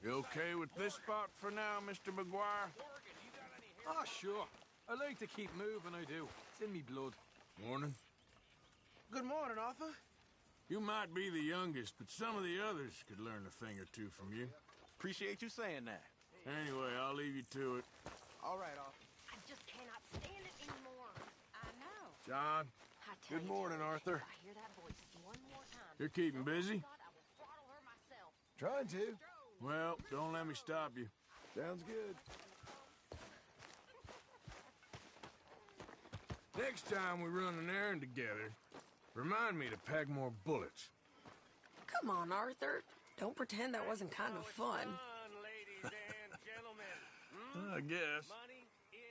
You okay with this spot for now, Mr. McGuire? Ah, sure. I like to keep moving, I do. It's in me blood. Morning. Good morning, Arthur. You might be the youngest, but some of the others could learn a thing or two from you. Appreciate you saying that. Anyway, I'll leave you to it. All right, Arthur. I just cannot stand it anymore. I know. John, I tell good you, morning, George, Arthur. if I hear that voice one more time. You're keeping busy? God, I will throttle her myself. Trying to. Well, don't let me stop you. Sounds good. Next time we run an errand together, remind me to pack more bullets. Come on, Arthur. Don't pretend that wasn't kind of fun. Ladies and gentlemen. I guess.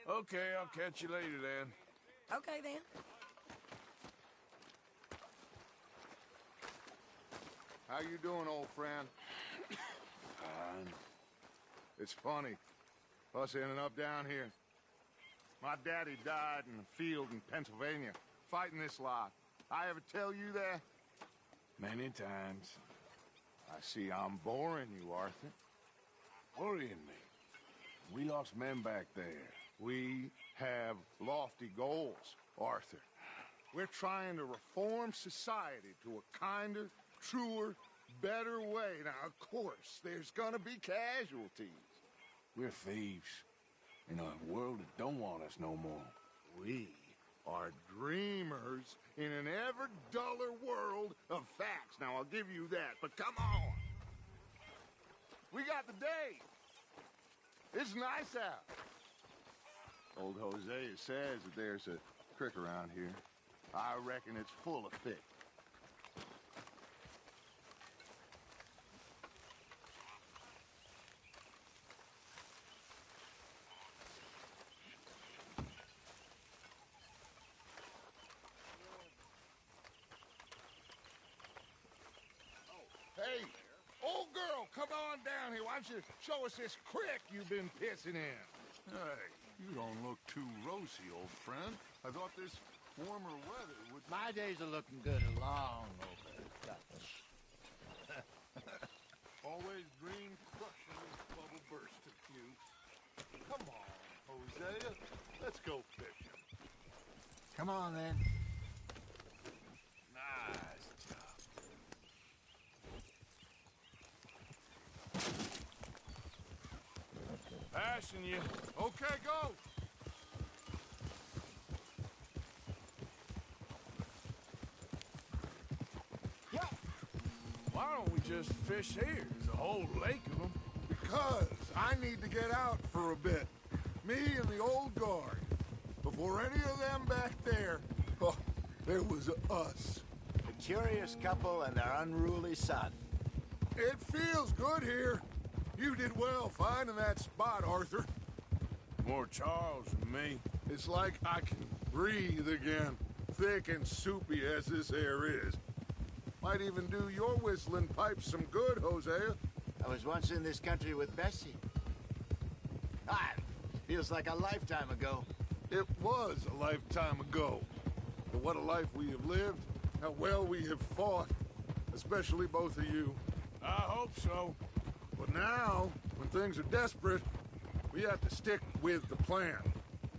Okay, I'll catch you later then. Okay, then. How you doing, old friend? Fine. It's funny, us ending up down here. My daddy died in the field in Pennsylvania, fighting this lot. I ever tell you that? Many times. I see I'm boring you, Arthur. Worrying me. We lost men back there. We have lofty goals, Arthur. We're trying to reform society to a kinder, truer, better way. Now, of course, there's gonna be casualties. We're thieves. In a world that don't want us no more. We are dreamers in an ever duller world of facts. Now, I'll give you that, but come on. We got the day. It's nice out. Old Hosea says that there's a creek around here. I reckon it's full of fish. Hey, old girl, come on down here. Why don't you show us this creek you've been pissing in? Hey, you don't look too rosy, old friend. I thought this warmer weather would... My days are looking good along over Dutch. Always green crushing this bubble burst at you. Come on, Hosea. Let's go fishing. Come on, then. Nice job. Passing you. Okay, go. Yeah. Why don't we just fish here? There's a whole lake of them. Because I need to get out for a bit. Me and the old guard. Before any of them back there, oh, there was us. A curious couple and their unruly son. It feels good here. You did well finding that spot, Arthur. More Charles than me. It's like I can breathe again, thick and soupy as this air is. Might even do your whistling pipes some good, Hosea. I was once in this country with Bessie. Ah, feels like a lifetime ago. It was a lifetime ago. But what a life we have lived, how well we have fought, especially both of you. I hope so. But now, when things are desperate, we have to stick with the plan.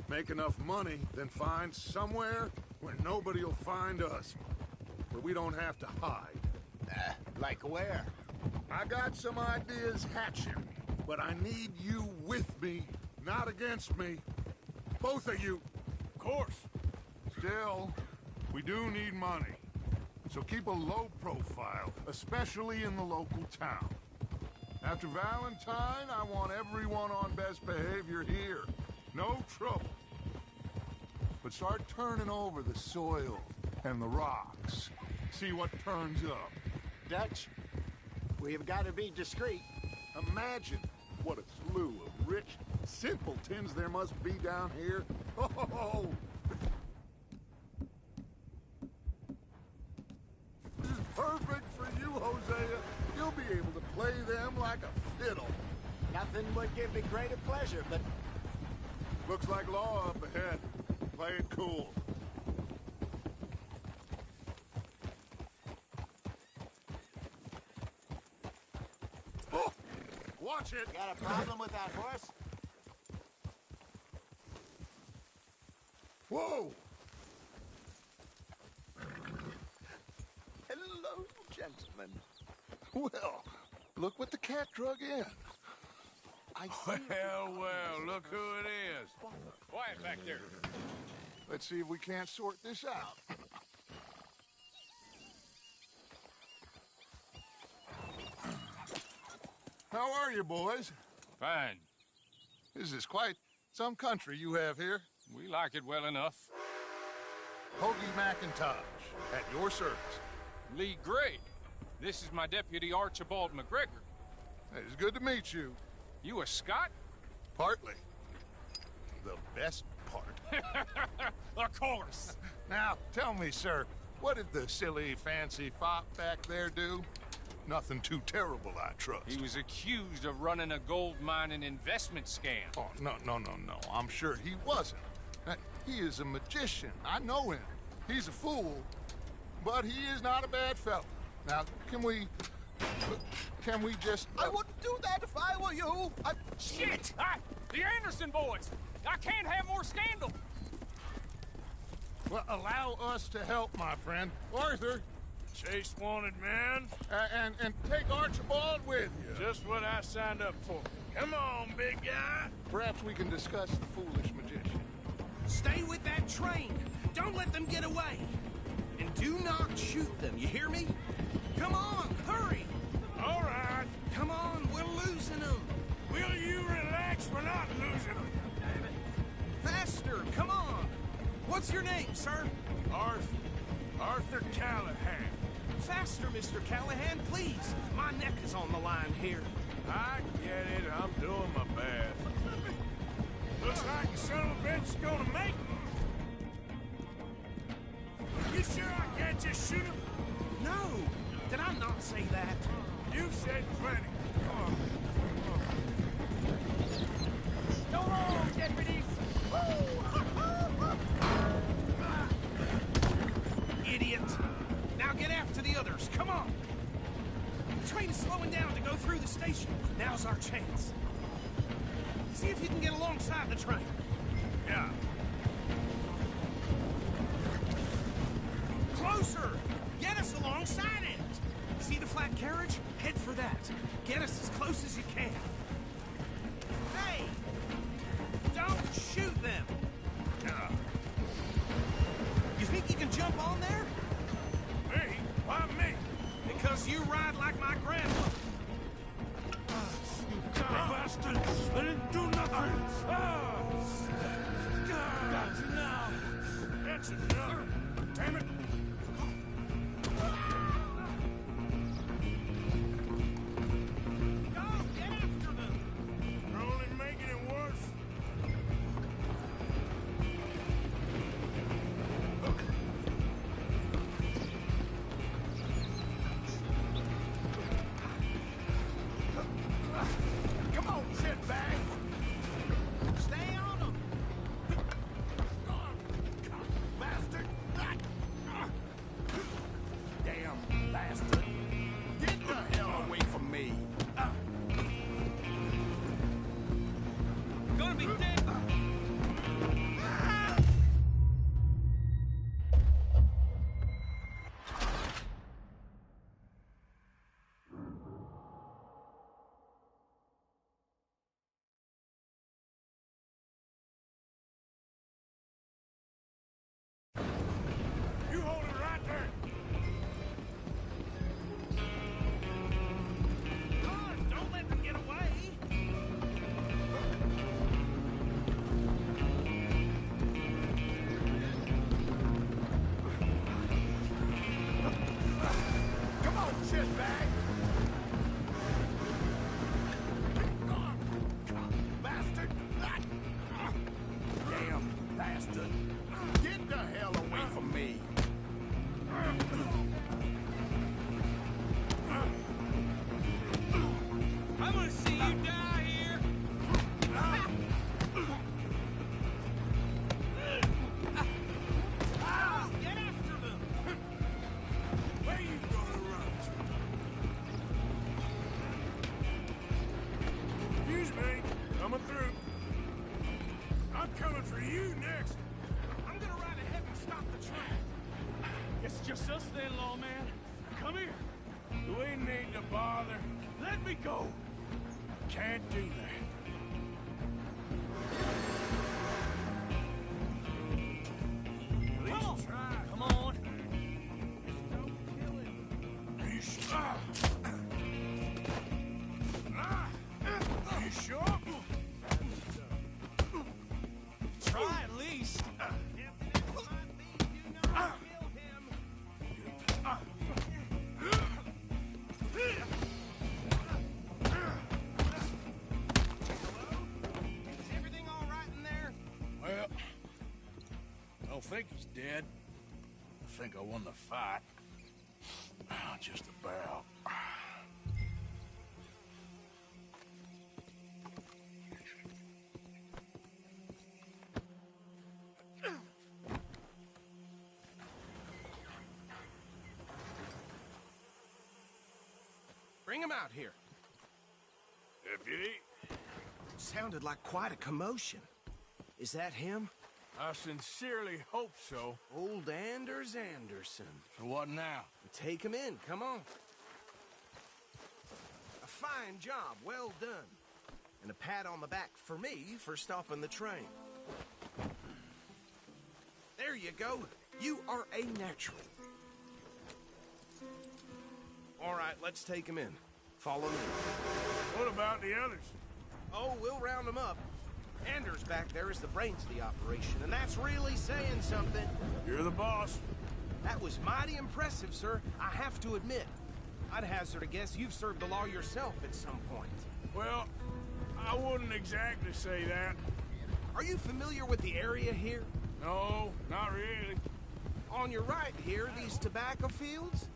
Make enough money, then find somewhere where nobody will find us. Where we don't have to hide. Like where? I got some ideas hatching, but I need you with me, not against me. Both of you. Of course. Still, we do need money. So keep a low profile, especially in the local town. After Valentine, I want everyone on best behavior here. No trouble. But start turning over the soil and the rocks. See what turns up. Dutch, we've got to be discreet. Imagine what a slew of rich simpletons there must be down here. Oh! This is perfect for you, Hosea. You'll be able to play them like a fiddle. Nothing would give me greater pleasure, but... Looks like law up ahead. Play it cool. Oh! watch it. Got a problem with that horse? Whoa! Hello, gentlemen. Well, look what the cat drug in. I see. Well, look who it is. Quiet back there. Let's see if we can't sort this out. How are you, boys? Fine. This is quite some country you have here. We like it well enough. Hoagie McIntosh, at your service. Lee Gray. This is my deputy Archibald McGregor. It's good to meet you. You a Scot? Partly. The best part. Of course. Now, tell me, sir, what did the silly, fancy fop back there do? Nothing too terrible, I trust. He was accused of running a gold mining investment scam. Oh, no. I'm sure he wasn't. He is a magician. I know him. He's a fool, but he is not a bad fellow. Now, can we just... I wouldn't do that if I were you. Shit! The Anderson boys! I can't have more scandal! Well, allow us to help, my friend. Arthur, Chase wanted man. and take Archibald with you. Just what I signed up for. Come on, big guy. Perhaps we can discuss the foolish magician. Stay with that train. Don't let them get away. And do not shoot them, you hear me? Come on, hurry. All right. Come on, we're losing them. Will you relax? We're not losing them. Faster, come on. What's your name, sir? Arthur Callahan. Faster, Mr. Callahan, please. My neck is on the line here. I get it. I'm doing my best. Looks like the son of a bitch is gonna make it. You sure I can't just shoot him? No, did I not say that? You said plenty. Come on. Go on, deputies! Idiot. Now get after the others, come on. The train is slowing down to go through the station. Now's our chance. See if you can get alongside the train. Yeah. Closer! Get us alongside it! See the flat carriage? Head for that. Get us as close as you can. Hey! Don't shoot them! You think you can jump on there? Me? Why me? Because you ride like my grandmother. You bastard! I didn't do nothing! Got you now! That's enough! Damn it! Go, get after them! You're only making it worse. Come on, shitbag! Stay on them! Bastard! Damn bastard! Get the hell away from me! Gonna be dead! You hold it right there! God, don't let them get away! Coming through. I'm coming for you next. I'm gonna ride ahead and stop the train. It's just us then, lawman. Come here. Do we need to bother? Let me go. Can't do that. At least try. Come on. You you sure? Try at least. Is everything all right in there? Well, I don't think he's dead. I think I won the fight. Just about. Bring him out here. Deputy, Sounded like quite a commotion. Is that him? I sincerely hope so. Old Anders Anderson. So what now? Take him in, come on. A fine job, well done. And a pat on the back for me for stopping the train. There you go. You are a natural. All right, let's take him in. Follow me. What about the others? Oh, we'll round them up. Anders back there is the brains of the operation, and that's really saying something. You're the boss. That was mighty impressive, sir. I have to admit. I'd hazard a guess you've served the law yourself at some point. Well, I wouldn't exactly say that. Are you familiar with the area here? No, not really. On your right here, these tobacco fields?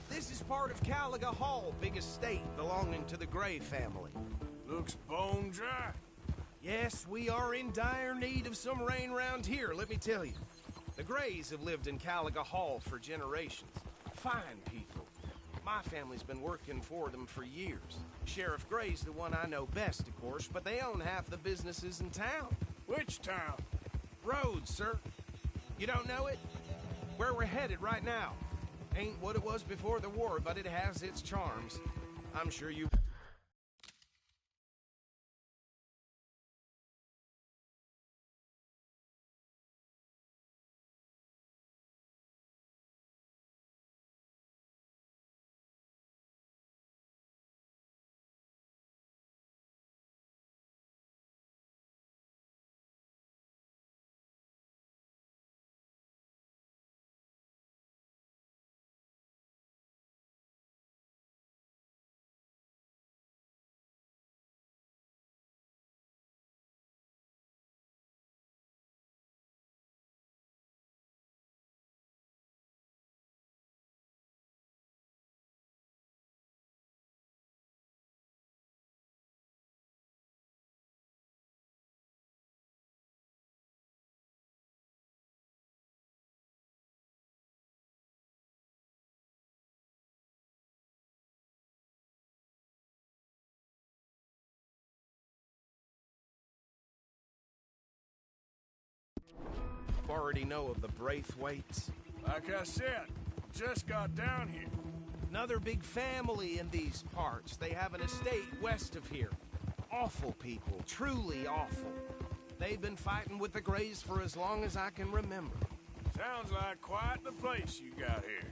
This is part of Caliga Hall, big estate belonging to the Gray family. Looks bone dry. Yes, we are in dire need of some rain round here, let me tell you. The Grays have lived in Caliga Hall for generations. Fine people. My family's been working for them for years. Sheriff Gray's the one I know best, of course, but they own half the businesses in town. Which town? Rhodes, sir. You don't know it? Where we're headed right now. Ain't what it was before the war, but it has its charms. I'm sure you... already know of the Braithwaites. Like I said, just got down here. Another big family in these parts. They have an estate west of here. Awful people, truly awful. They've been fighting with the Grays for as long as I can remember. Sounds like quite the place you got here.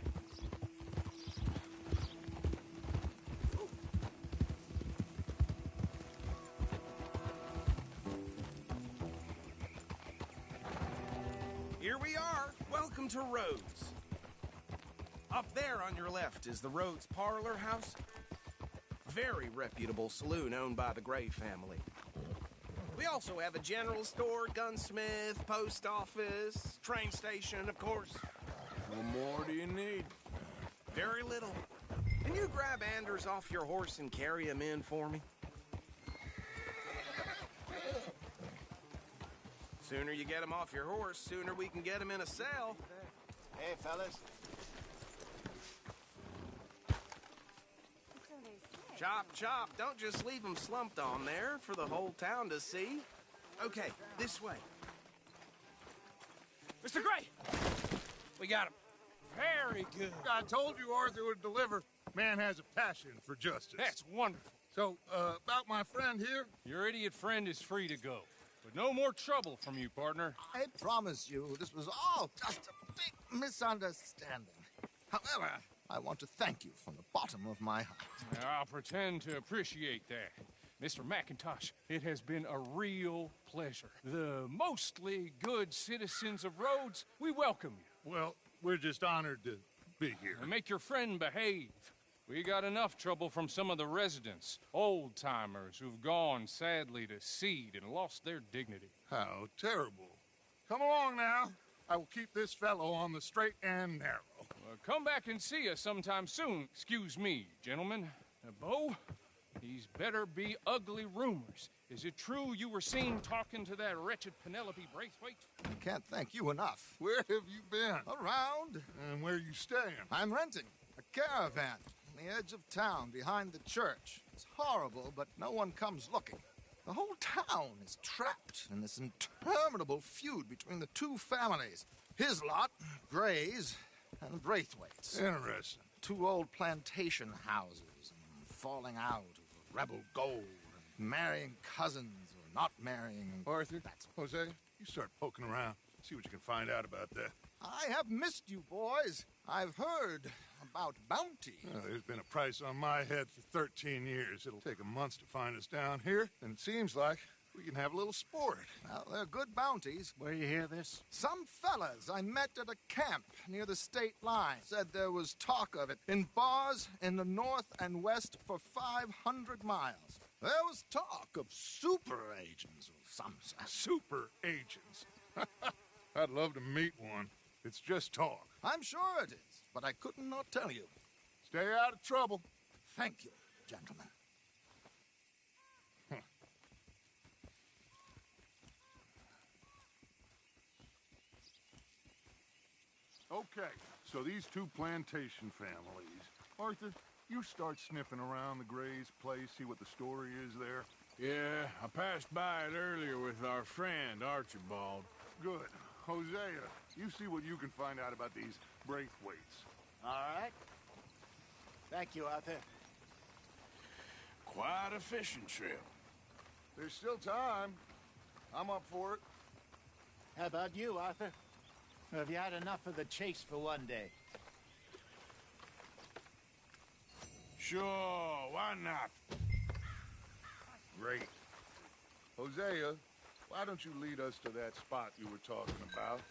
Here we are. Welcome to Rhodes. Up there on your left is the Rhodes Parlor House. Very reputable saloon owned by the Gray family. We also have a general store, gunsmith, post office, train station, of course. What more do you need? Very little. Can you grab Anders off your horse and carry him in for me? Sooner you get him off your horse, sooner we can get him in a cell. Hey, fellas. So they say. Chop, chop. Don't just leave them slumped on there for the whole town to see. Okay, this way. Mr. Gray! We got him. Very good. I told you Arthur would deliver. Man has a passion for justice. That's wonderful. So, about my friend here? Your idiot friend is free to go. But no more trouble from you, partner. I promise you, this was all just a big misunderstanding. However, I want to thank you from the bottom of my heart. I'll pretend to appreciate that. Mr. McIntosh, it has been a real pleasure. The mostly good citizens of Rhodes, we welcome you. Well, we're just honored to be here. And make your friend behave. We got enough trouble from some of the residents, old-timers who've gone, sadly, to seed and lost their dignity. How terrible. Come along now. I will keep this fellow on the straight and narrow. Come back and see us sometime soon. Excuse me, gentlemen. Bo, these better be ugly rumors. Is it true you were seen talking to that wretched Penelope Braithwaite? I can't thank you enough. Where have you been? Around. And where you staying? I'm renting a caravan on the edge of town behind the church. It's horrible, but no one comes looking. The whole town is trapped in this interminable feud between the two families. His lot, Gray's, and Braithwaite's. Interesting. Two old plantation houses, and falling out over rebel gold, and marrying cousins or not marrying. Arthur, Jose, you start poking around. See what you can find out about that. I have missed you, boys. I've heard about bounty. There's been a price on my head for 13 years. It'll take a month to find us down here, and it seems like we can have a little sport. Well, they're good bounties. Where you hear this? Some fellas I met at a camp near the state line said there was talk of it in bars in the north and west for 500 miles. There was talk of super agents of some sort. Super agents. I'd love to meet one. It's just talk. I'm sure it is, but I could not tell you. Stay out of trouble. Thank you, gentlemen. Okay, so these two plantation families. Arthur, you start sniffing around the Gray's place, see what the story is there. Yeah, I passed by it earlier with our friend, Archibald. Good. Hosea, you see what you can find out about these Braithwaites. All right. Thank you, Arthur. Quite a fishing trip. There's still time. I'm up for it. How about you, Arthur? Or have you had enough of the chase for one day? Sure, why not? Great. Hosea, why don't you lead us to that spot you were talking about?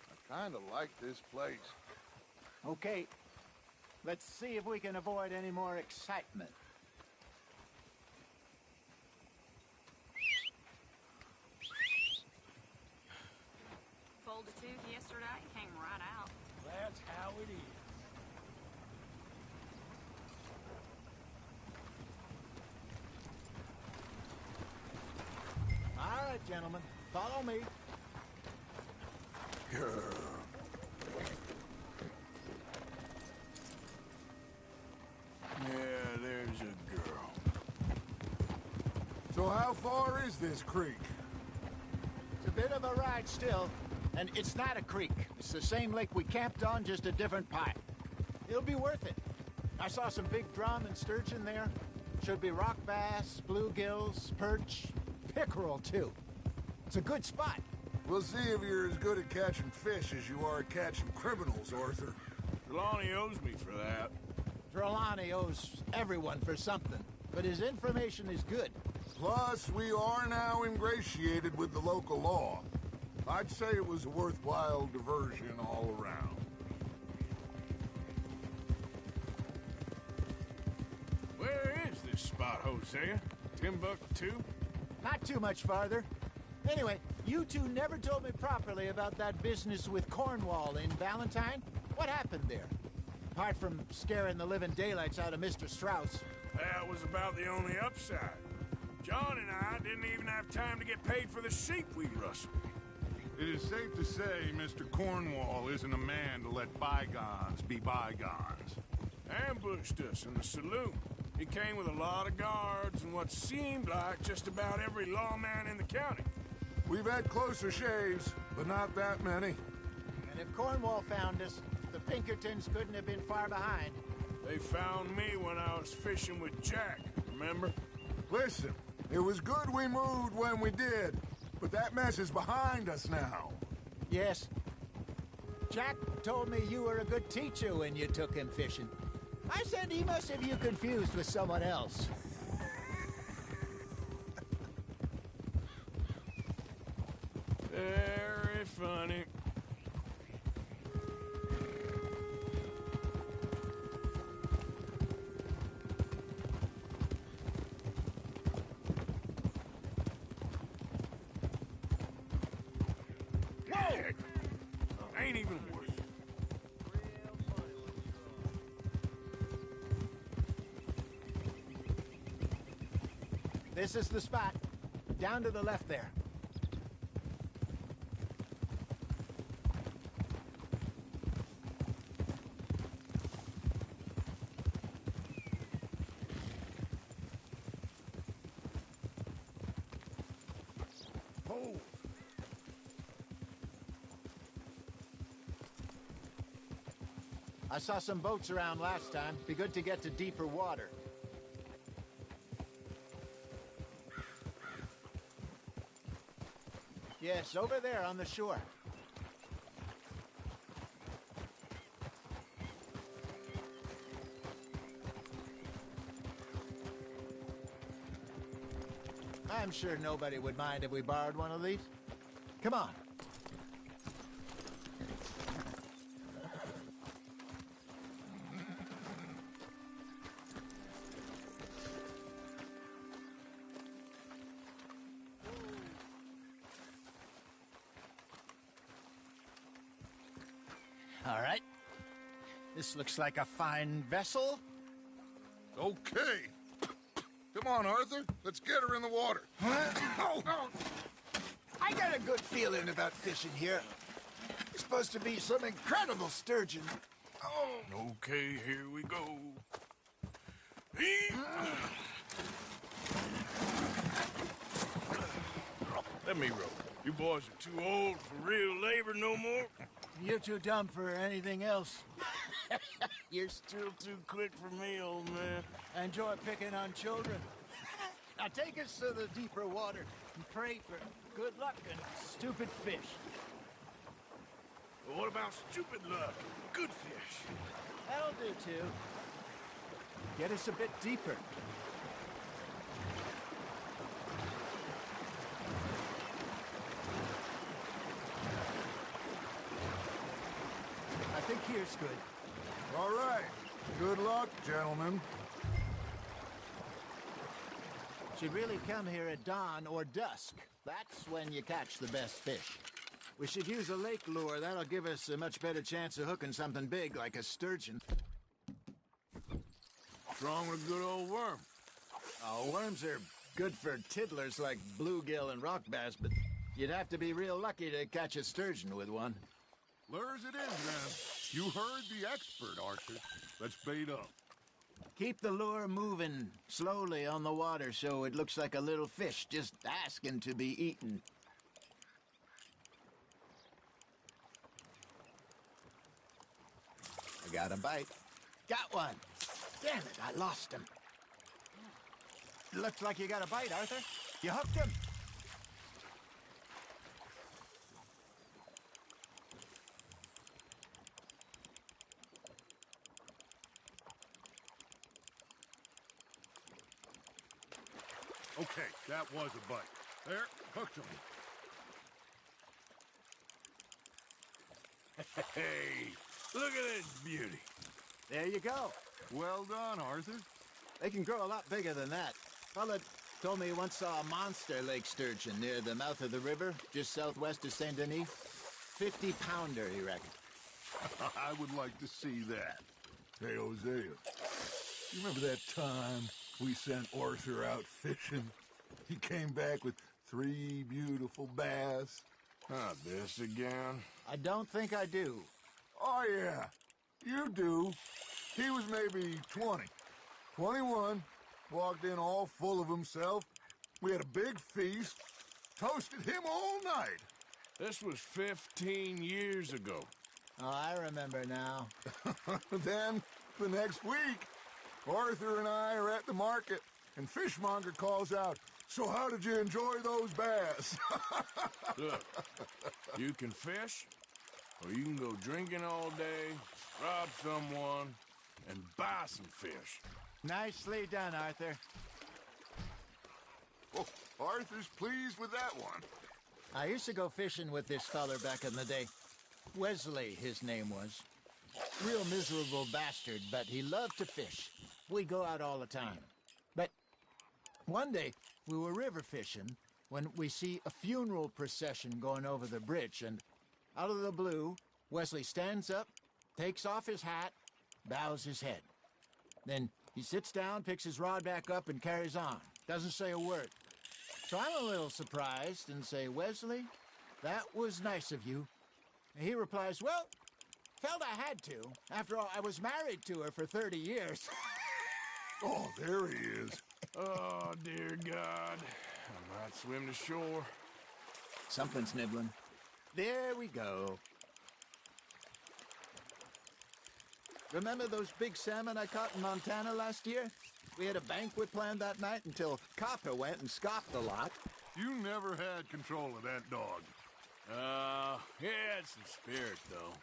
I kind of like this place. Okay. Let's see if we can avoid any more excitement. Pulled a tooth yesterday, came right out. That's how it is. All right, gentlemen. Follow me. Girl. Yeah, there's a girl. So how far is this creek? It's a bit of a ride still, and it's not a creek. It's the same lake we camped on, just a different part. It'll be worth it. I saw some big drum and sturgeon there. Should be rock bass, bluegills, perch, pickerel, too. It's a good spot. We'll see if you're as good at catching fish as you are at catching criminals, Arthur. Trelawney owes me for that. Trelawney owes everyone for something, but his information is good. Plus, we are now ingratiated with the local law. I'd say it was a worthwhile diversion all around. Where is this spot, Hosea? Timbuktu? Not too much farther. Anyway, you two never told me properly about that business with Cornwall in Valentine. What happened there? Apart from scaring the living daylights out of Mr. Strauss. That was about the only upside. John and I didn't even have time to get paid for the sheep we rustled. It is safe to say Mr. Cornwall isn't a man to let bygones be bygones. Ambushed us in the saloon. He came with a lot of guards and what seemed like just about every lawman in the county. We've had closer shaves, but not that many. And if Cornwall found us, the Pinkertons couldn't have been far behind. They found me when I was fishing with Jack, remember? Listen, it was good we moved when we did, but that mess is behind us now. Yes. Jack told me you were a good teacher when you took him fishing. I said he must have you confused with someone else. Very funny. Whoa! Ain't even worth it. This is the spot. Down to the left there. Oh! I saw some boats around last time. Be good to get to deeper water. Yes, over there on the shore. I'm sure nobody would mind if we borrowed one of these. Come on. All right. This looks like a fine vessel. Okay. Come on, Arthur. Let's get her in the water. Oh. I got a good feeling about fishing here. It's supposed to be some incredible sturgeon. Oh. Okay, here we go. Let me row. You boys are too old for real labor no more. You're too dumb for anything else. You're still too quick for me, old man. I enjoy picking on children. Now take us to the deeper water and pray for good luck and stupid fish. Well, what about stupid luck? Good fish. That'll do, too. Get us a bit deeper. I think here's good. All right. Good luck, gentlemen. Should really come here at dawn or dusk. That's when you catch the best fish. We should use a lake lure. That'll give us a much better chance of hooking something big like a sturgeon. What's wrong with a good old worm? Oh, worms are good for tiddlers like bluegill and rock bass, but you'd have to be real lucky to catch a sturgeon with one. Lures it in, then. You heard the expert, Arthur. Let's bait up. Keep the lure moving slowly on the water so it looks like a little fish just asking to be eaten. I got a bite. Got one. Damn it, I lost him. Looks like you got a bite, Arthur. You hooked him. Okay, that was a bite. There, hooked him. Hey, look at this beauty. There you go. Well done, Arthur. They can grow a lot bigger than that. Fella told me he once saw a monster lake sturgeon near the mouth of the river, just southwest of Saint Denis. 50-pounder, he reckoned. I would like to see that. Hey, Hosea, you remember that time we sent Arthur out fishing? He came back with 3 beautiful bass. Not this again. I don't think I do. Oh, yeah, you do. He was maybe 20. 21. Walked in all full of himself. We had a big feast. Toasted him all night. This was 15 years ago. Oh, I remember now. Then, the next week, Arthur and I are at the market, and Fishmonger calls out, "So how did you enjoy those bass?" Look, you can fish, or you can go drinking all day, rob someone, and buy some fish. Nicely done, Arthur. Oh, Arthur's pleased with that one. I used to go fishing with this feller back in the day. Wesley, his name was. Real miserable bastard, but he loved to fish. We'd go out all the time. But one day, we were river fishing when we see a funeral procession going over the bridge, and out of the blue, Wesley stands up, takes off his hat, bows his head. Then he sits down, picks his rod back up, and carries on. Doesn't say a word. So I'm a little surprised and say, "Wesley, that was nice of you." And he replies, "Well, felt I had to. After all, I was married to her for 30 years. Oh, there he is. Oh, dear God. I might swim to shore. Something's nibbling. There we go. Remember those big salmon I caught in Montana last year? We had a banquet planned that night until Copper went and scoffed a lot. You never had control of that dog. He had some spirit, though.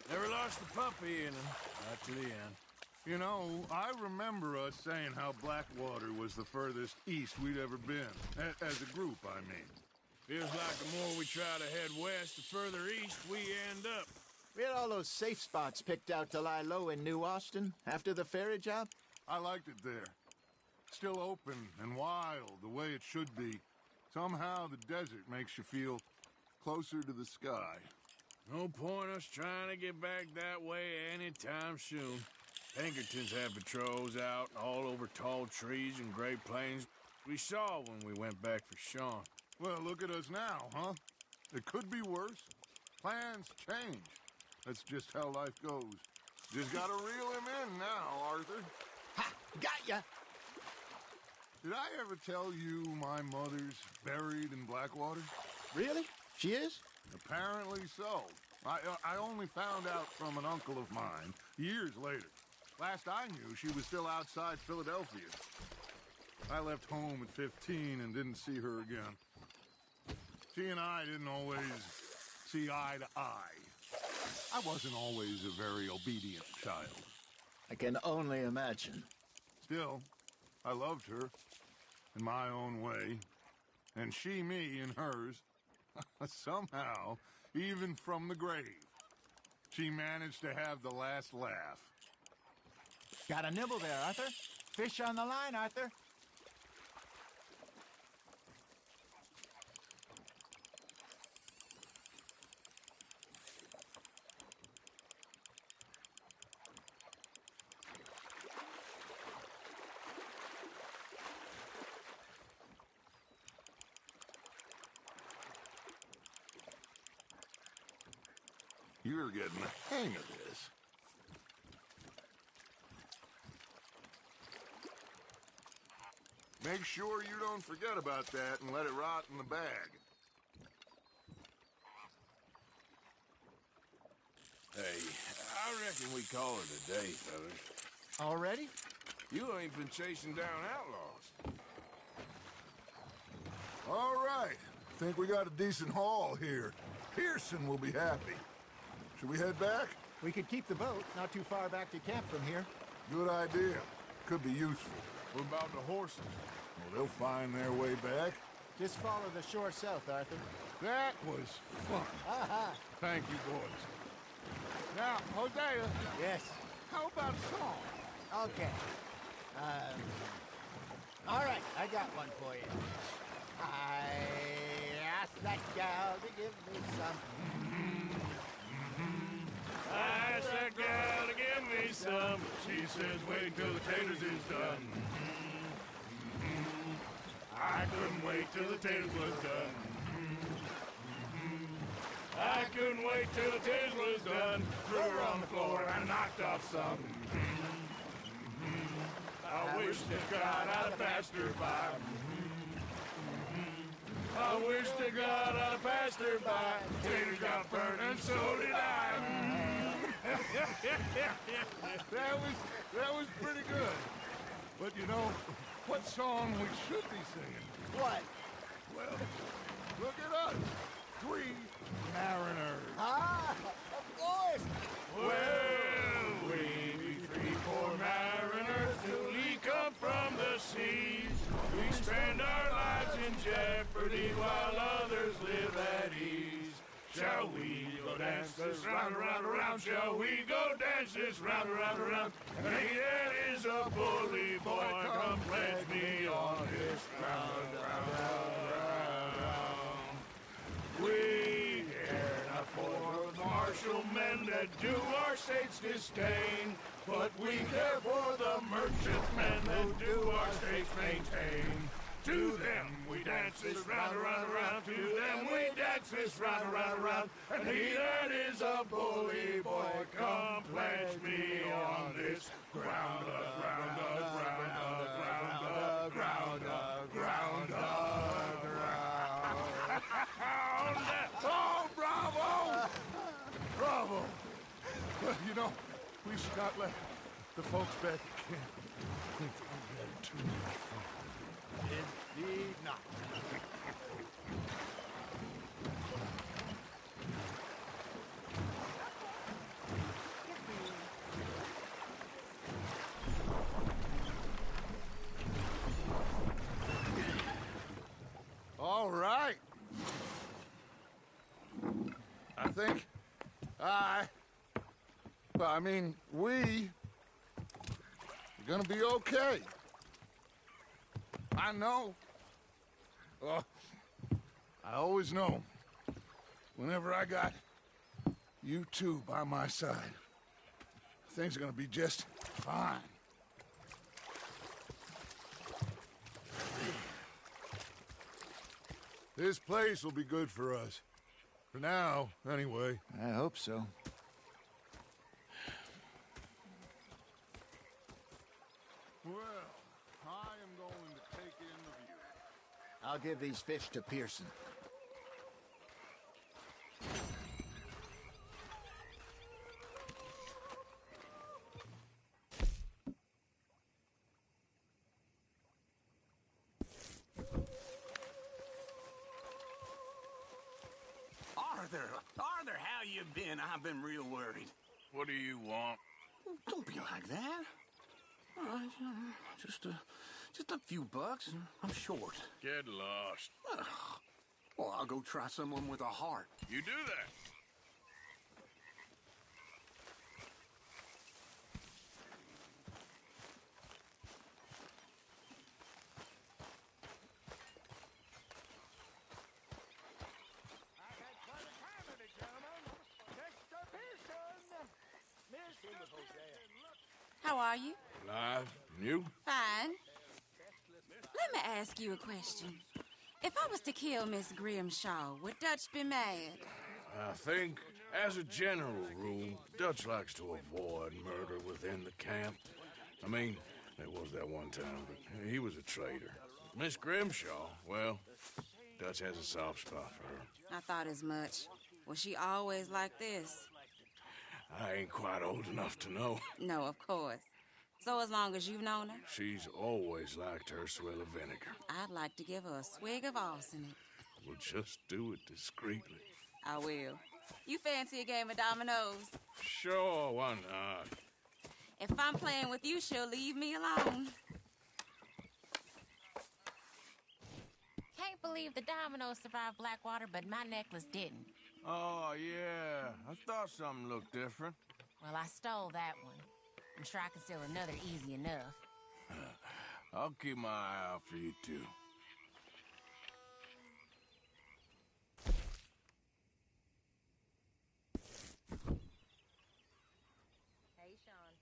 Never lost the puppy in him, not to the end. You know, I remember us saying how Blackwater was the furthest east we'd ever been. As a group, I mean. Feels like the more we try to head west, the further east we end up. We had all those safe spots picked out to lie low in New Austin after the ferry job. I liked it there. Still open and wild, the way it should be. Somehow the desert makes you feel closer to the sky. No point us trying to get back that way anytime soon. Pinkertons have patrols out all over tall trees and Great Plains. We saw when we went back for Sean. Well, look at us now, huh? It could be worse. Plans change. That's just how life goes. Just gotta reel him in now, Arthur. Ha! Got ya! Did I ever tell you my mother's buried in Blackwater? Really? She is? Apparently so. I only found out from an uncle of mine years later. Last I knew, she was still outside Philadelphia. I left home at 15 and didn't see her again. She and I didn't always see eye to eye. I wasn't always a very obedient child. I can only imagine. Still, I loved her in my own way, and she me in hers. Somehow, even from the grave, she managed to have the last laugh. Got a nibble there, Arthur. Fish on the line, Arthur. You're getting the hang of this. Make sure you don't forget about that and let it rot in the bag. Hey, I reckon we call it a day, fellas. Already? You ain't been chasing down outlaws. All right. Think we got a decent haul here. Pearson will be happy. Should we head back? We could keep the boat not too far back to camp from here. Good idea. Could be useful. What about the horses? Well, they'll find their way back. Just follow the shore south, Arthur. That was fun. Aha! Thank you, boys. Now, Hosea, Yes. how about a song? Okay. All right, I got one for you. I asked that gal to give me some. I asked that gal to give me some, but she says wait till the taters is done. I couldn't wait till the taters was done. I couldn't wait till the taters was done. Threw her on the floor and knocked off some. I wish to God I'd have passed her by. I wish to God I'd have passed her by. Tater got burned and so did I. That was pretty good. But you know, what song we should be singing? What? Well, look at us. 3 mariners. Ah, of course. Well, we be 3 poor mariners newly come from the seas. We spend our lives in jeopardy while others live at ease. Shall we go dance this round, around, around? Shall we go dance this round, around, around? And he that is a bully boy, come pledge me on this round, round, round, round. We care not for the martial men that do our state's disdain, but we care for the merchantmen that do our state's maintain. To them we dance this round, around, around. To them we dance this round, around, around. And he that is a bully boy, come pledge me on this ground, ground, ground, ground, ground, ground, ground. Oh, bravo! Bravo! Well, you know, we should not let the folks back at camp think that we had too much fun. Indeed not. All right. I think we are gonna be okay. I know. I always know. Whenever I got you two by my side, things are gonna be just fine. This place will be good for us. For now, anyway. I hope so. Well, I am going to take in the view. I'll give these fish to Pearson. Arthur, how you been? I've been real worried. What do you want? Don't be like that. Just a few bucks. I'm short. Get lost. Well, I'll go try someone with a heart. You do that. How are you? Alive. And you? Fine. Let me ask you a question. If I was to kill Miss Grimshaw, would Dutch be mad? I think, as a general rule, Dutch likes to avoid murder within the camp. I mean, there was that one time, but he was a traitor. Miss Grimshaw, well, Dutch has a soft spot for her. I thought as much. Was she always like this? I ain't quite old enough to know. No, of course. So as long as you've known her? She's always liked her swill of vinegar. I'd like to give her a swig of arsenic. We'll just do it discreetly. I will. You fancy a game of dominoes? Sure, why not? If I'm playing with you, she'll leave me alone. Can't believe the dominoes survived Blackwater, but my necklace didn't. Oh, yeah. I thought something looked different. Well, I stole that one. I'm sure I can steal another easy enough. I'll keep my eye out for you, too. Hey, Sean.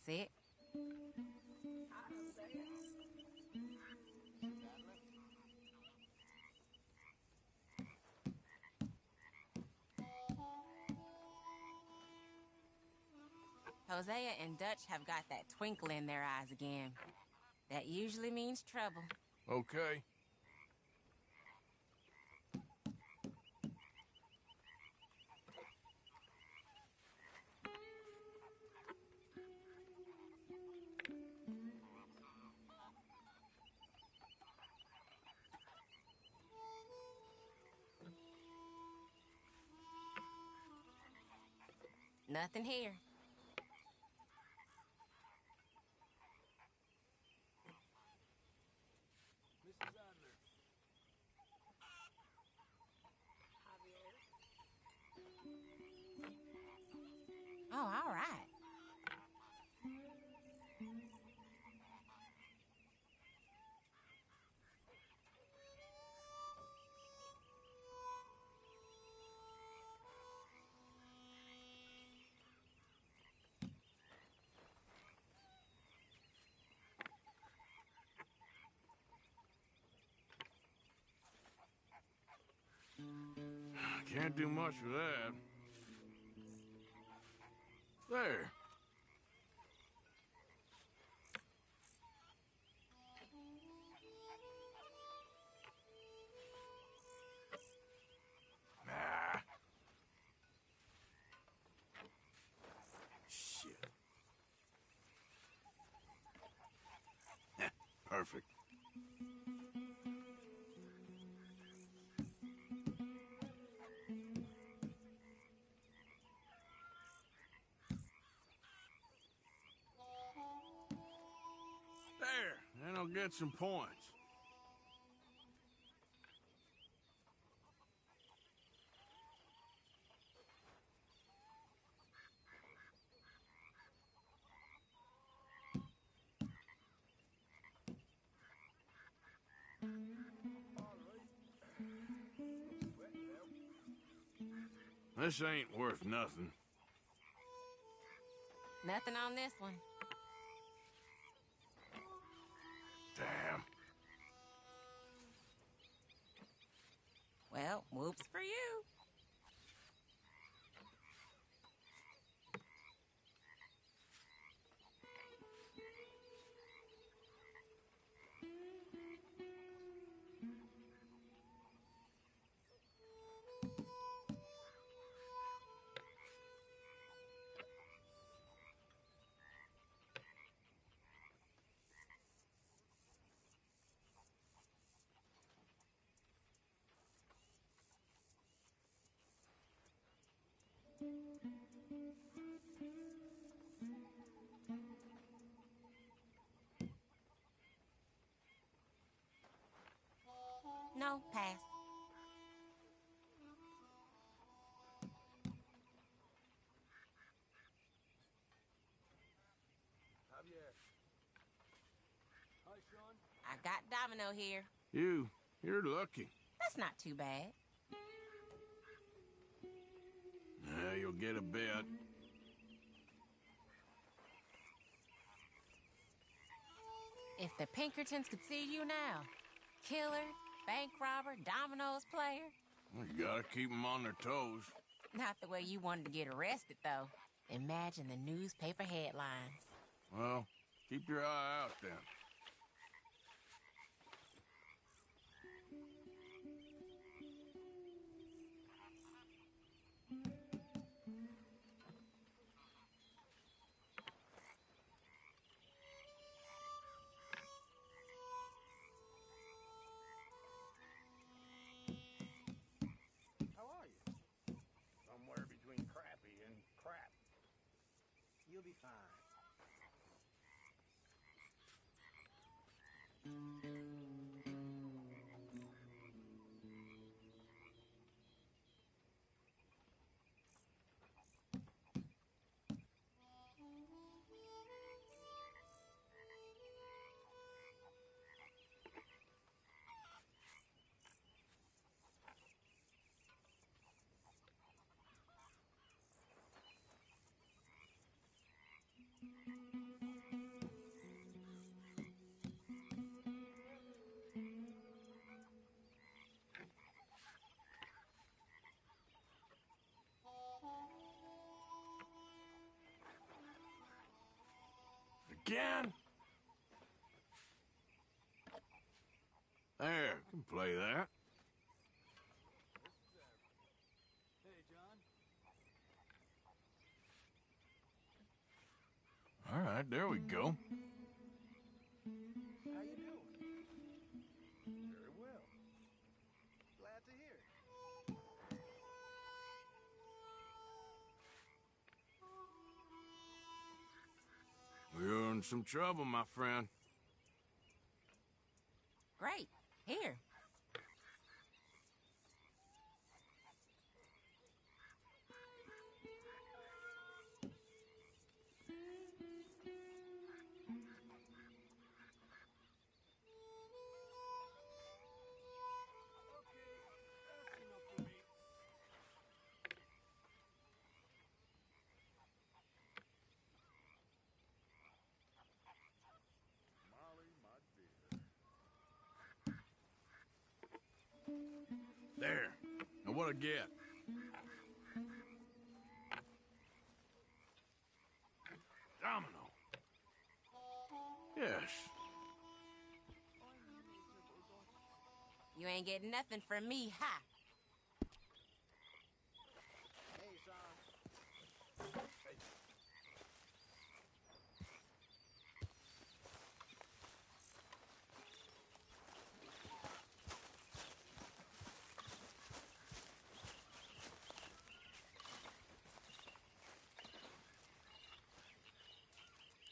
it. Hosea and Dutch have got that twinkle in their eyes again. That usually means trouble. Okay. Nothing here. Mrs. Adler. Oh, all right. Can't do much with that. There. Ah. Shit. Perfect. There, then I'll get some points. This ain't worth nothing. Nothing on this one. Damn. Well, whoops for you. No, pass. Javier. Hi, Sean. I got Domino here. You're lucky. That's not too bad. Yeah, you'll get a bit. If the Pinkertons could see you now. Killer, bank robber, dominoes player. Well, you gotta keep them on their toes. Not the way you wanted to get arrested, though. Imagine the newspaper headlines. Well, keep your eye out then. How are you? Somewhere between crappy and crap. You'll be fine. Again? There, can play that. All right, there we go. How you doing? Very well. Glad to hear it. We're in some trouble, my friend. Great. Here. There. Now what'd I get? Domino. Yes. You ain't getting nothing from me, ha! Hey, Sean.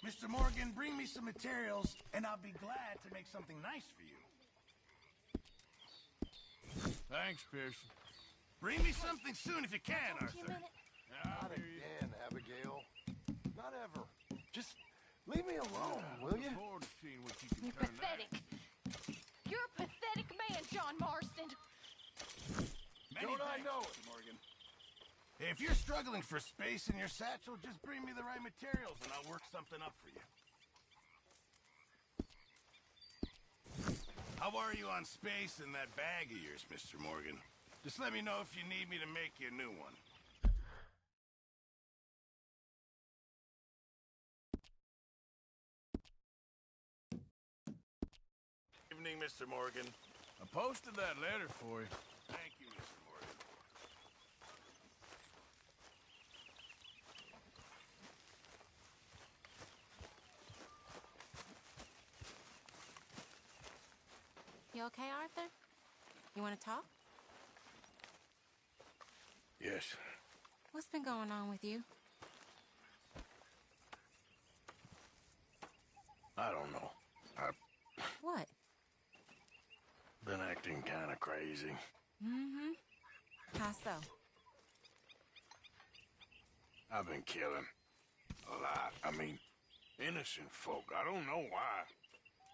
Mr. Morgan, bring me some materials, and I'll be glad to make something nice for you. Thanks, Pearson. Bring me something soon if you can, Arthur. Not again, Abigail. Not ever. Just leave me alone, will you? Forward to seeing what you can You're turn pathetic. You're a pathetic man, John Marston. Don't I know it, Morgan? If you're struggling for space in your satchel, just bring me the right materials and I'll work something up for you. How are you on space in that bag of yours, Mr. Morgan? Just let me know if you need me to make you a new one. Evening, Mr. Morgan. I posted that letter for you. Thank you, Mr. Morgan. You okay, Arthur? You want to talk? Yes. What's been going on with you? I don't know. I've What? been acting kind of crazy. Mm-hmm. How so? I've been killing. A lot. I mean, innocent folk. I don't know why.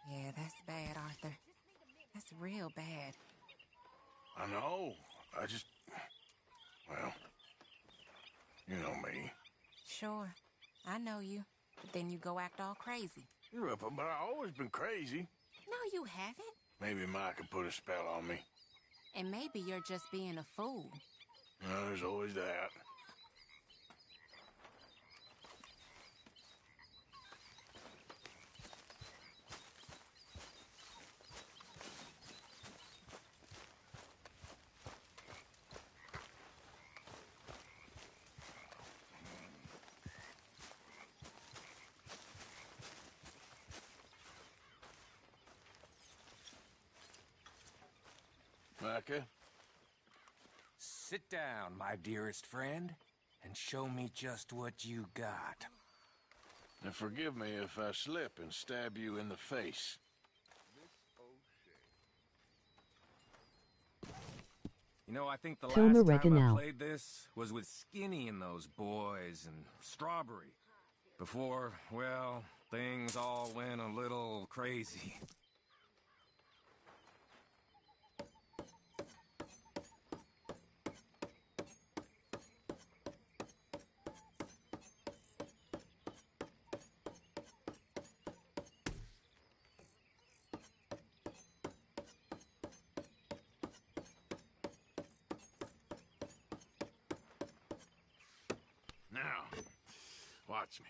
Yeah, that's bad, Arthur. That's real bad. I know. I just... Well... You know me. Sure. I know you. But then you go act all crazy. Yeah, but I've always been crazy. No, you haven't. Maybe Mike could put a spell on me. And maybe you're just being a fool. No, there's always that. Micah? Sit down, my dearest friend, and show me just what you got. Now forgive me if I slip and stab you in the face. You know, I think the Film last time I oregano. played this was with Skinny and those boys and Strawberry. Before, well, things all went a little crazy. Now, watch me.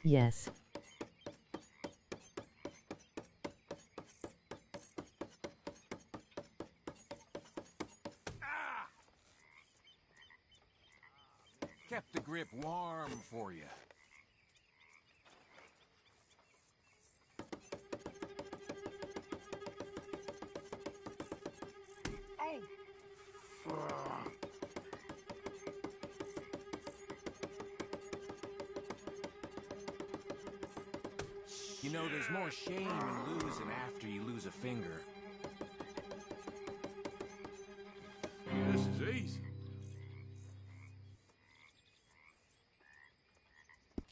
Yes. Kept the grip warm for you. You know, there's more shame in losing after you lose a finger. This is easy.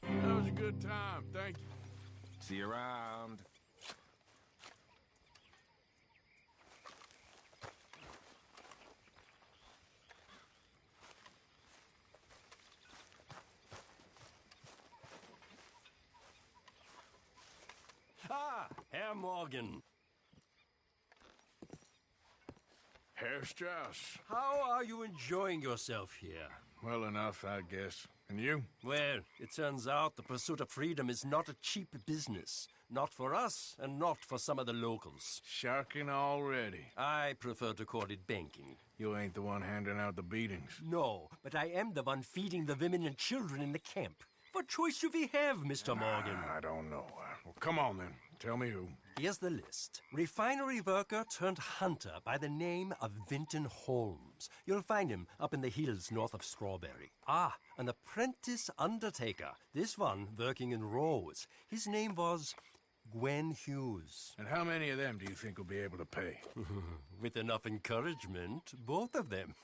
That was a good time, thank you. See you around. Ah, Herr Morgan. Herr Strauss. How are you enjoying yourself here? Well enough, I guess. And you? Well, it turns out the pursuit of freedom is not a cheap business. Not for us, and not for some of the locals. Sharking already. I prefer to call it banking. You ain't the one handing out the beatings. No, but I am the one feeding the women and children in the camp. What choice do we have, Mr. Morgan? I don't know. Well, come on then. Tell me who. Here's the list. Refinery worker turned hunter by the name of Vinton Holmes. You'll find him up in the hills north of Strawberry. Ah, an apprentice undertaker. This one working in Rose. His name was Gwen Hughes. And how many of them do you think will be able to pay? With enough encouragement, both of them.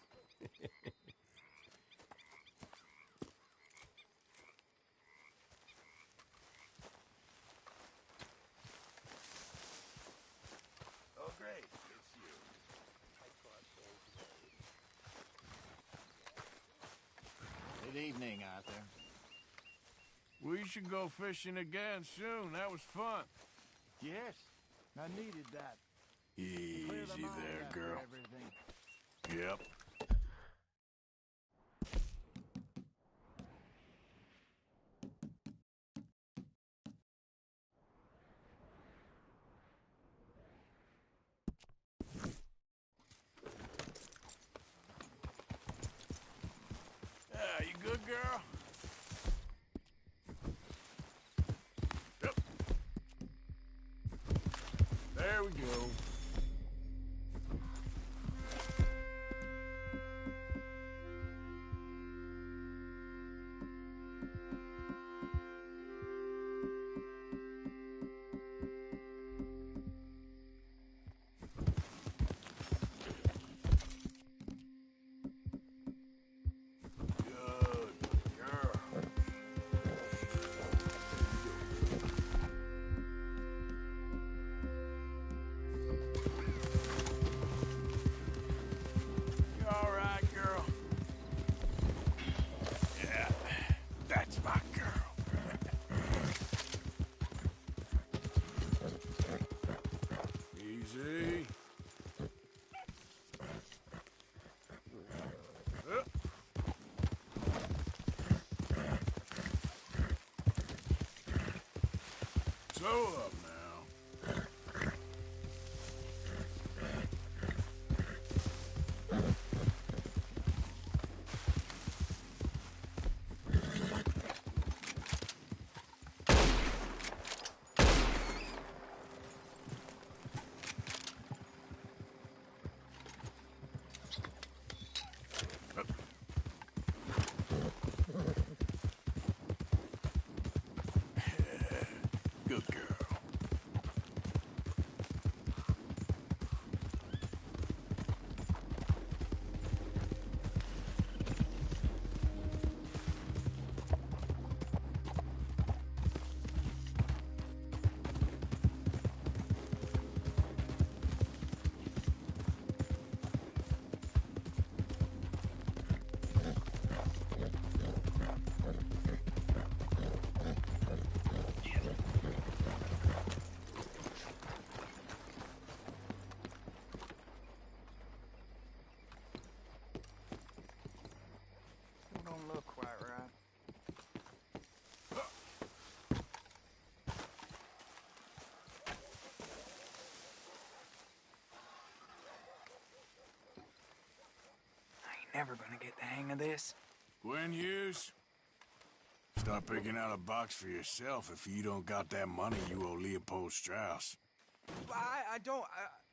Oh, great. It's you. Good evening, Arthur. We should go fishing again soon. That was fun. Yes, I needed that. Easy Clear the mind there, after girl. everything. Yep. You good, girl? Yep. There we go. Slow up now. Good girl. ever gonna get the hang of this. Gwen Hughes, start picking out a box for yourself if you don't got that money you owe Leopold Strauss. I don't...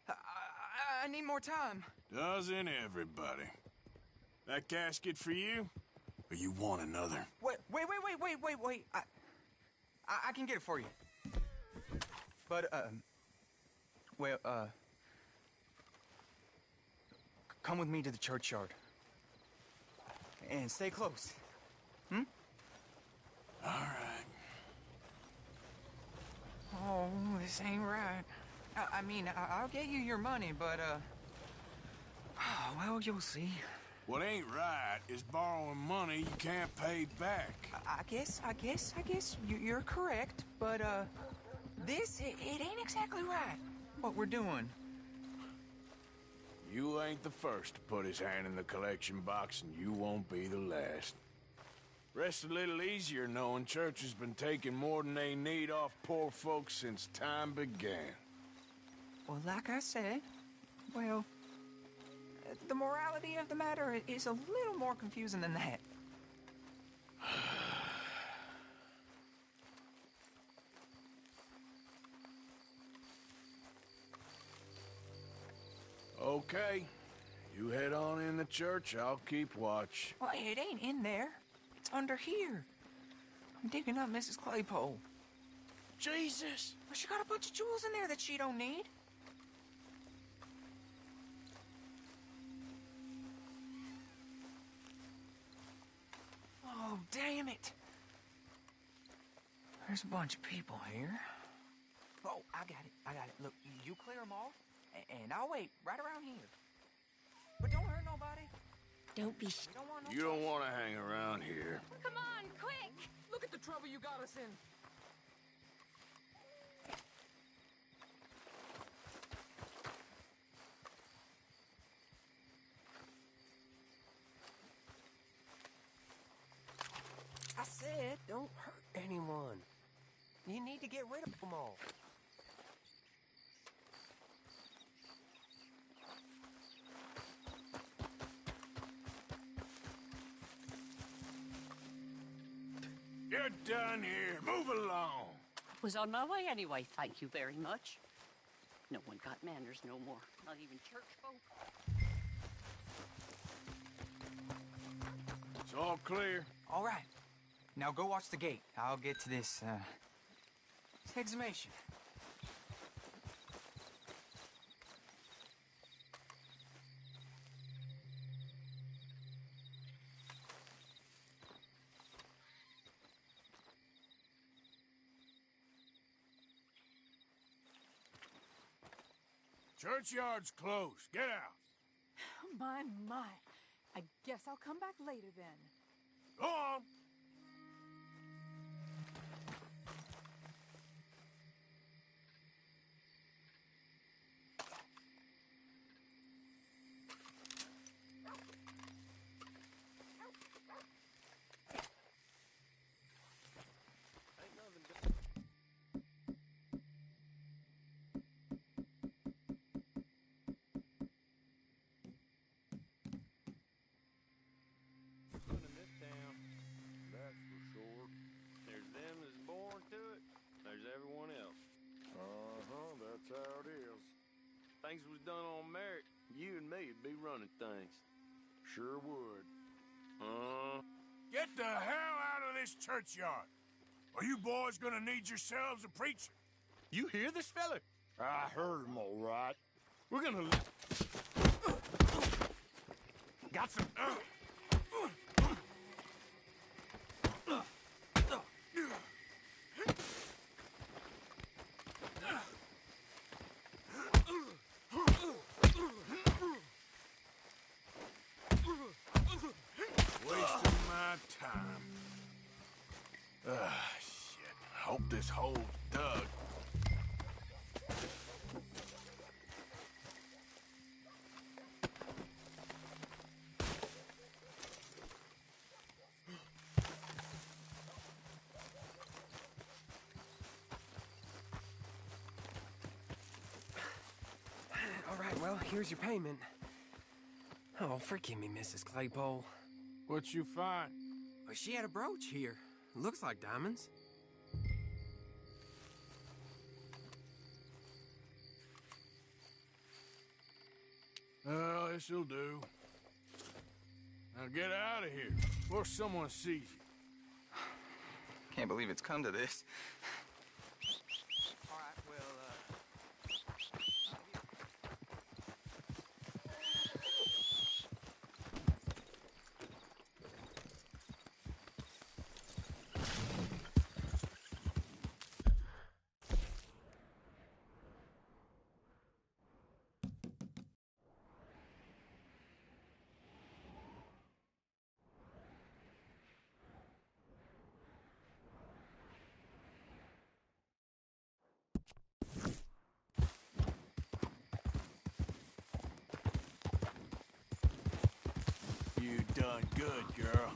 I need more time. Doesn't everybody? That casket for you? Or you want another? Wait. I can get it for you. But, come with me to the churchyard. And stay close. Hmm? All right. Oh, this ain't right. I mean, I'll get you your money, but, well, you'll see. What ain't right is borrowing money you can't pay back. I guess you're correct, but, this, it ain't exactly right, what we're doing. You ain't the first to put his hand in the collection box, and you won't be the last. Rest a little easier knowing church has been taking more than they need off poor folks since time began. Well, like I said, well, the morality of the matter is a little more confusing than that. Okay. You head on in the church, I'll keep watch. Well, it ain't in there. It's under here. I'm digging up Mrs. Claypole. Jesus! Well, she got a bunch of jewels in there that she don't need. Oh, damn it. There's a bunch of people here. Oh, I got it. Look, you clear them off, and I'll wait right around here. But don't hurt nobody. Don't be You don't want to hang around here. Come on, quick! Look at the trouble you got us in. I said, don't hurt anyone. You need to get rid of them all. You're done here. Move along. Was on my way anyway, thank you very much. No one got manners no more, not even church folk. It's all clear. All right. Now go watch the gate. I'll get to this, exhumation. Churchyard's closed. Get out. My. I guess I'll come back later then. Go on. Things was done on merit, you and me'd be running things. Sure would. Get the hell out of this churchyard, or you boys gonna need yourselves a preacher. You hear this fella? I heard him all right. We're gonna... Got some... Wasting my time. Shit. Hope this hole's dug. All right, well, here's your payment. Oh, forgive me, Mrs. Claypole. What you find? Well, she had a brooch here. Looks like diamonds. Well, this'll do. Now get out of here before someone sees you. Can't believe it's come to this. All right, well, You done good, girl.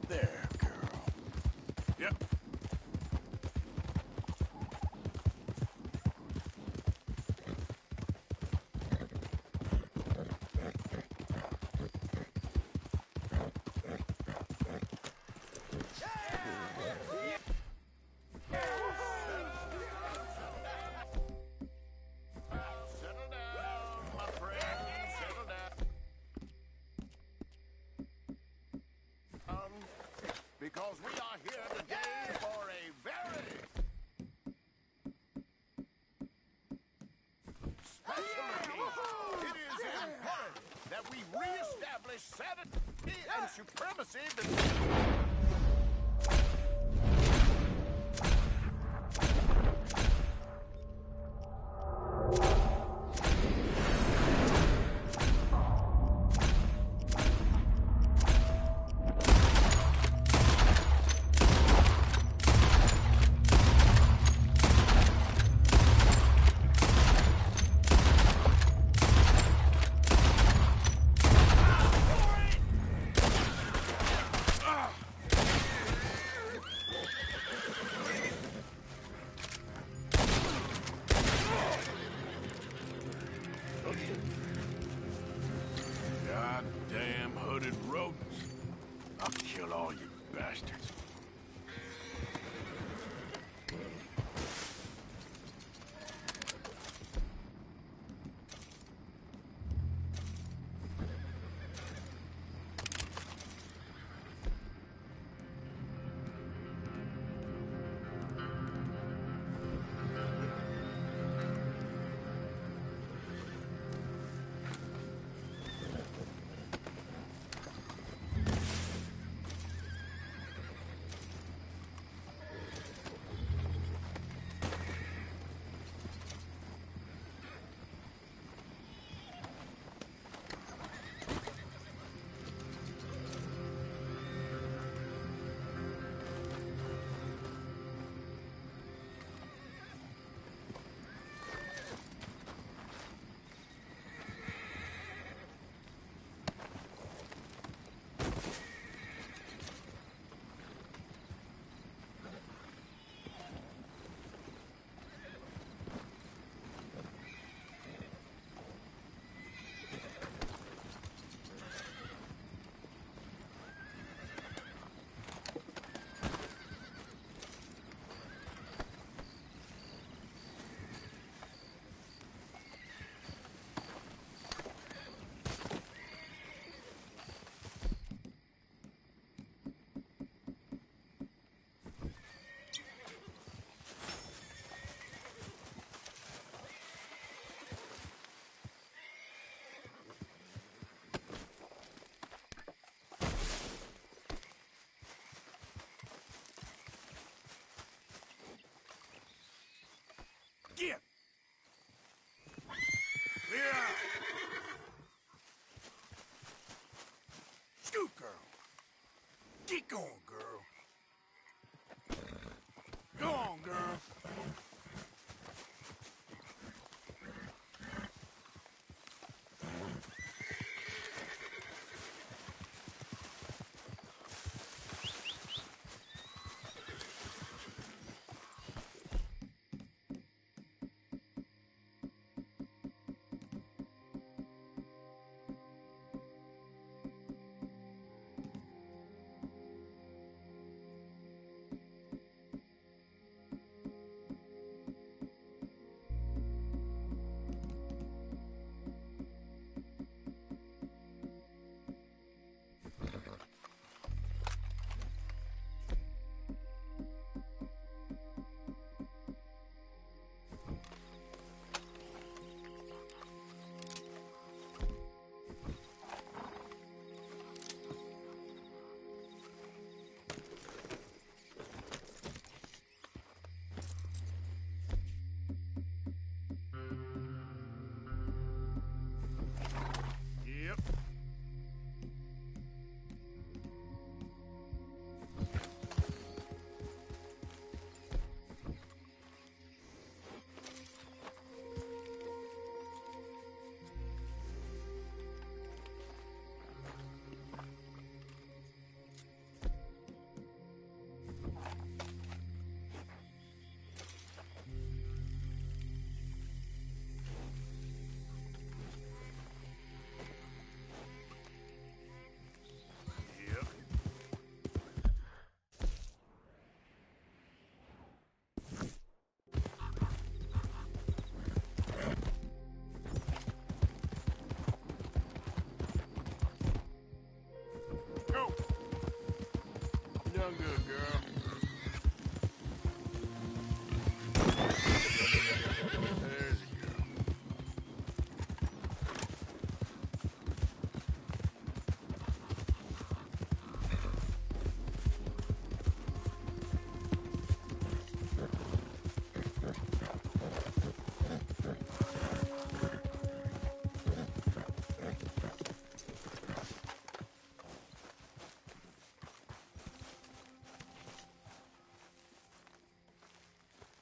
There, girl. Yep. Because we are here today for a very special occasion. It is imperative that we reestablish sanity and supremacy. Goddamn hooded rodents. I'll kill all you bastards. done good, girl. There's a girl.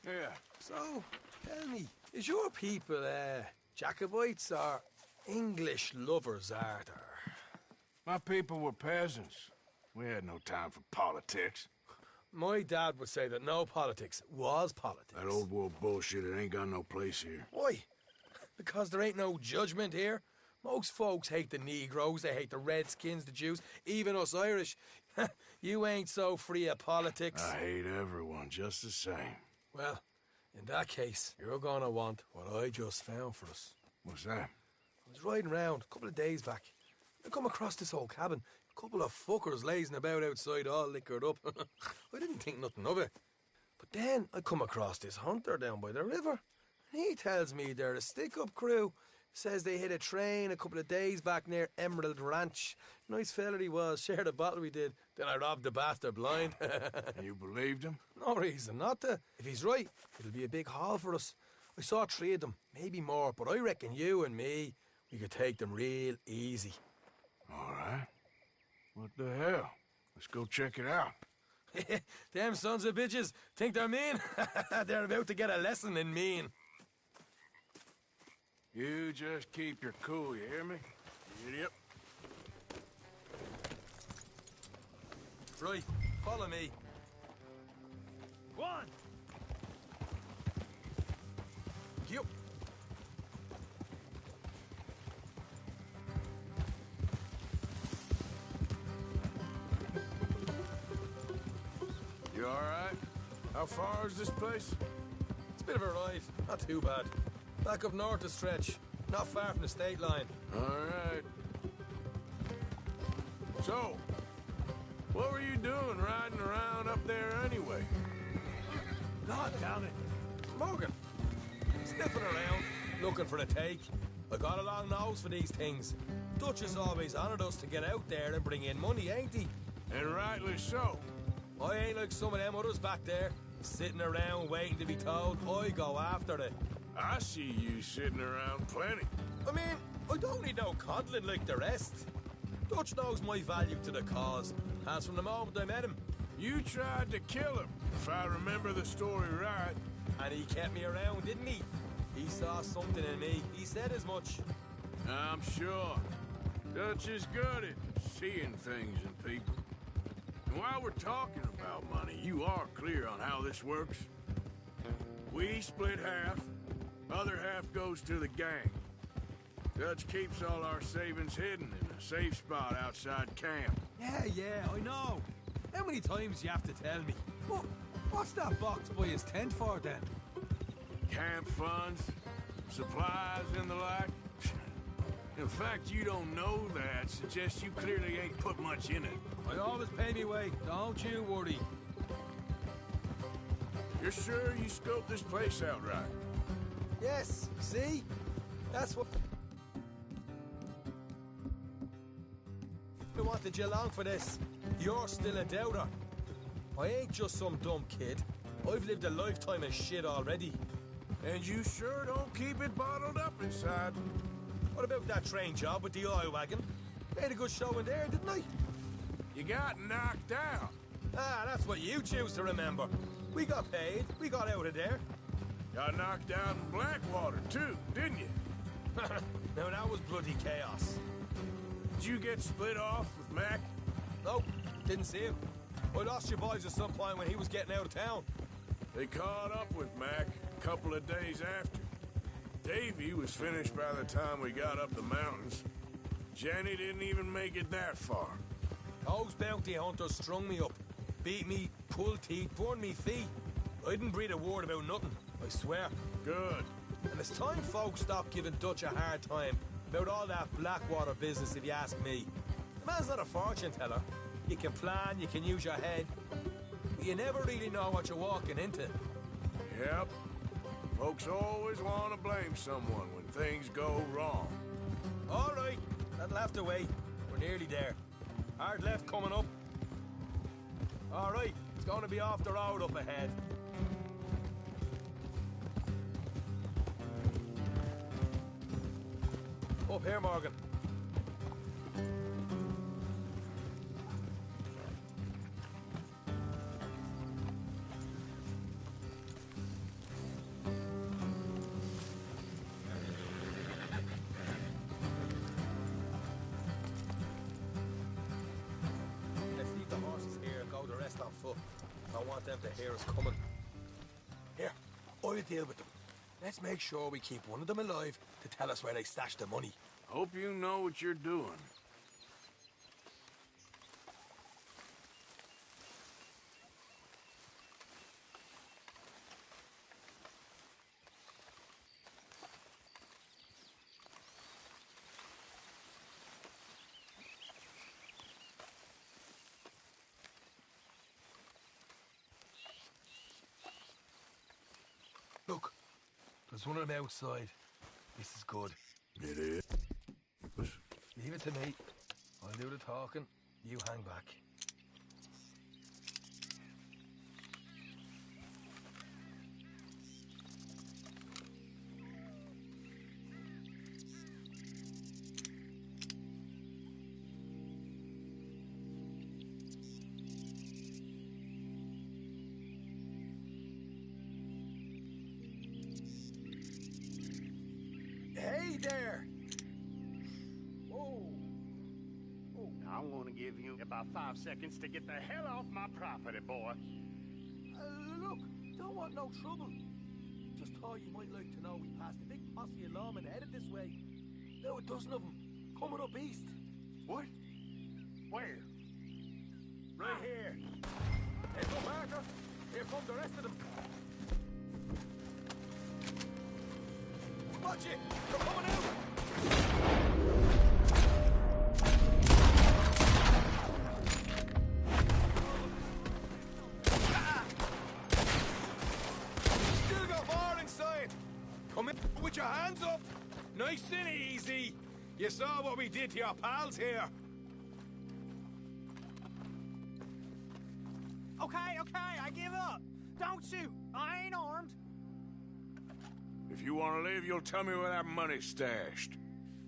Yeah. So, tell me, is your people, Jacobites or English lovers, Arthur? My people were peasants. We had no time for politics. My dad would say that no politics was politics. That old world bullshit, it ain't got no place here. Why? Because there ain't no judgment here. Most folks hate the Negroes, they hate the Redskins, the Jews, even us Irish. You ain't so free of politics. I hate everyone just the same. Well, in that case, you're gonna want what I just found for us. What's that? I was riding around a couple of days back. I come across this old cabin. A couple of fuckers lazing about outside all liquored up. I didn't think nothing of it. But then I come across this hunter down by the river. And he tells me they're a stick-up crew. Says they hit a train a couple of days back near Emerald Ranch. Nice fella he was, shared a bottle we did. Then I robbed the bastard blind. You believed him? No reason not to. If he's right, it'll be a big haul for us. I saw 3 of them, maybe more, but I reckon you and me, we could take them real easy. All right. What the hell? Let's go check it out. Them sons of bitches think they're mean. They're about to get a lesson in mean. You just keep your cool, you hear me? Idiot. Right, follow me. Go on. Yep. You all right? How far is this place? It's a bit of a ride, not too bad. Back up north a stretch, not far from the state line. All right. So, what were you doing riding around up there anyway? God damn it. Morgan, sniffing around, looking for a take. I got a long nose for these things. Dutch has always honoured us to get out there and bring in money, ain't he? And rightly so. I ain't like some of them others back there, sitting around waiting to be told. I go after it. I see you sitting around plenty. I mean, I don't need no coddling like the rest. Dutch knows my value to the cause, as from the moment I met him. You tried to kill him, if I remember the story right. And he kept me around, didn't he? He saw something in me. He said as much. I'm sure. Dutch is good at seeing things in people. And while we're talking about money, you are clear on how this works? We split half. Other half goes to the gang. Dutch keeps all our savings hidden in a safe spot outside camp. Yeah, I know. How many times you have to tell me? What's that box by his tent for, then? Camp funds, supplies, and the like. In fact, you don't know that suggests you clearly ain't put much in it. I always pay me way, don't you worry. You're sure you scoped this place out right? Yes, see? That's what... I wanted you along for this. You're still a doubter. I ain't just some dumb kid. I've lived a lifetime of shit already. And you sure don't keep it bottled up inside. What about that train job with the oil wagon? Made a good show in there, didn't I? You got knocked out. Ah, that's what you choose to remember. We got paid. We got out of there. Got knocked out in Blackwater, too, didn't you? Now, that was bloody chaos. Did you get split off with Mac? Nope, didn't see him. I lost your boys at some point when he was getting out of town. They caught up with Mac a couple of days after. Davy was finished by the time we got up the mountains. Jenny didn't even make it that far. Those bounty hunters strung me up. Beat me, pulled teeth, burned me feet. I didn't breathe a word about nothing, I swear. Good. And it's time folks stopped giving Dutch a hard time about all that Blackwater business, if you ask me. The man's not a fortune teller. You can plan, you can use your head. But you never really know what you're walking into. Yep. Folks always want to blame someone when things go wrong. All right, that'll have to wait. We're nearly there. Hard left coming up. All right, it's going to be off the road up ahead. Up here, Morgan. Let's leave the horses here and go the rest on foot. I want them to hear us coming. Here, I'll deal with them. Let's make sure we keep one of them alive to tell us where they stashed the money. Hope you know what you're doing. Look, there's one of them outside. This is good. It is. Leave it to me. I'll do the talking. You hang back. Hey there! I'm gonna give you about 5 seconds to get the hell off my property, boy. Look, don't want no trouble. Just thought you might like to know we passed a big posse of lawmen headed this way. Now a dozen of them, coming up east. What? Where? Right here. Hey, go, Barker. Here come the rest of them. Watch it! They're coming out! Still got more inside! Come in with your hands up! Nice and easy! You saw what we did to your pals here. Okay, I give up. Don't shoot. I ain't armed. If you want to leave, you'll tell me where that money's stashed.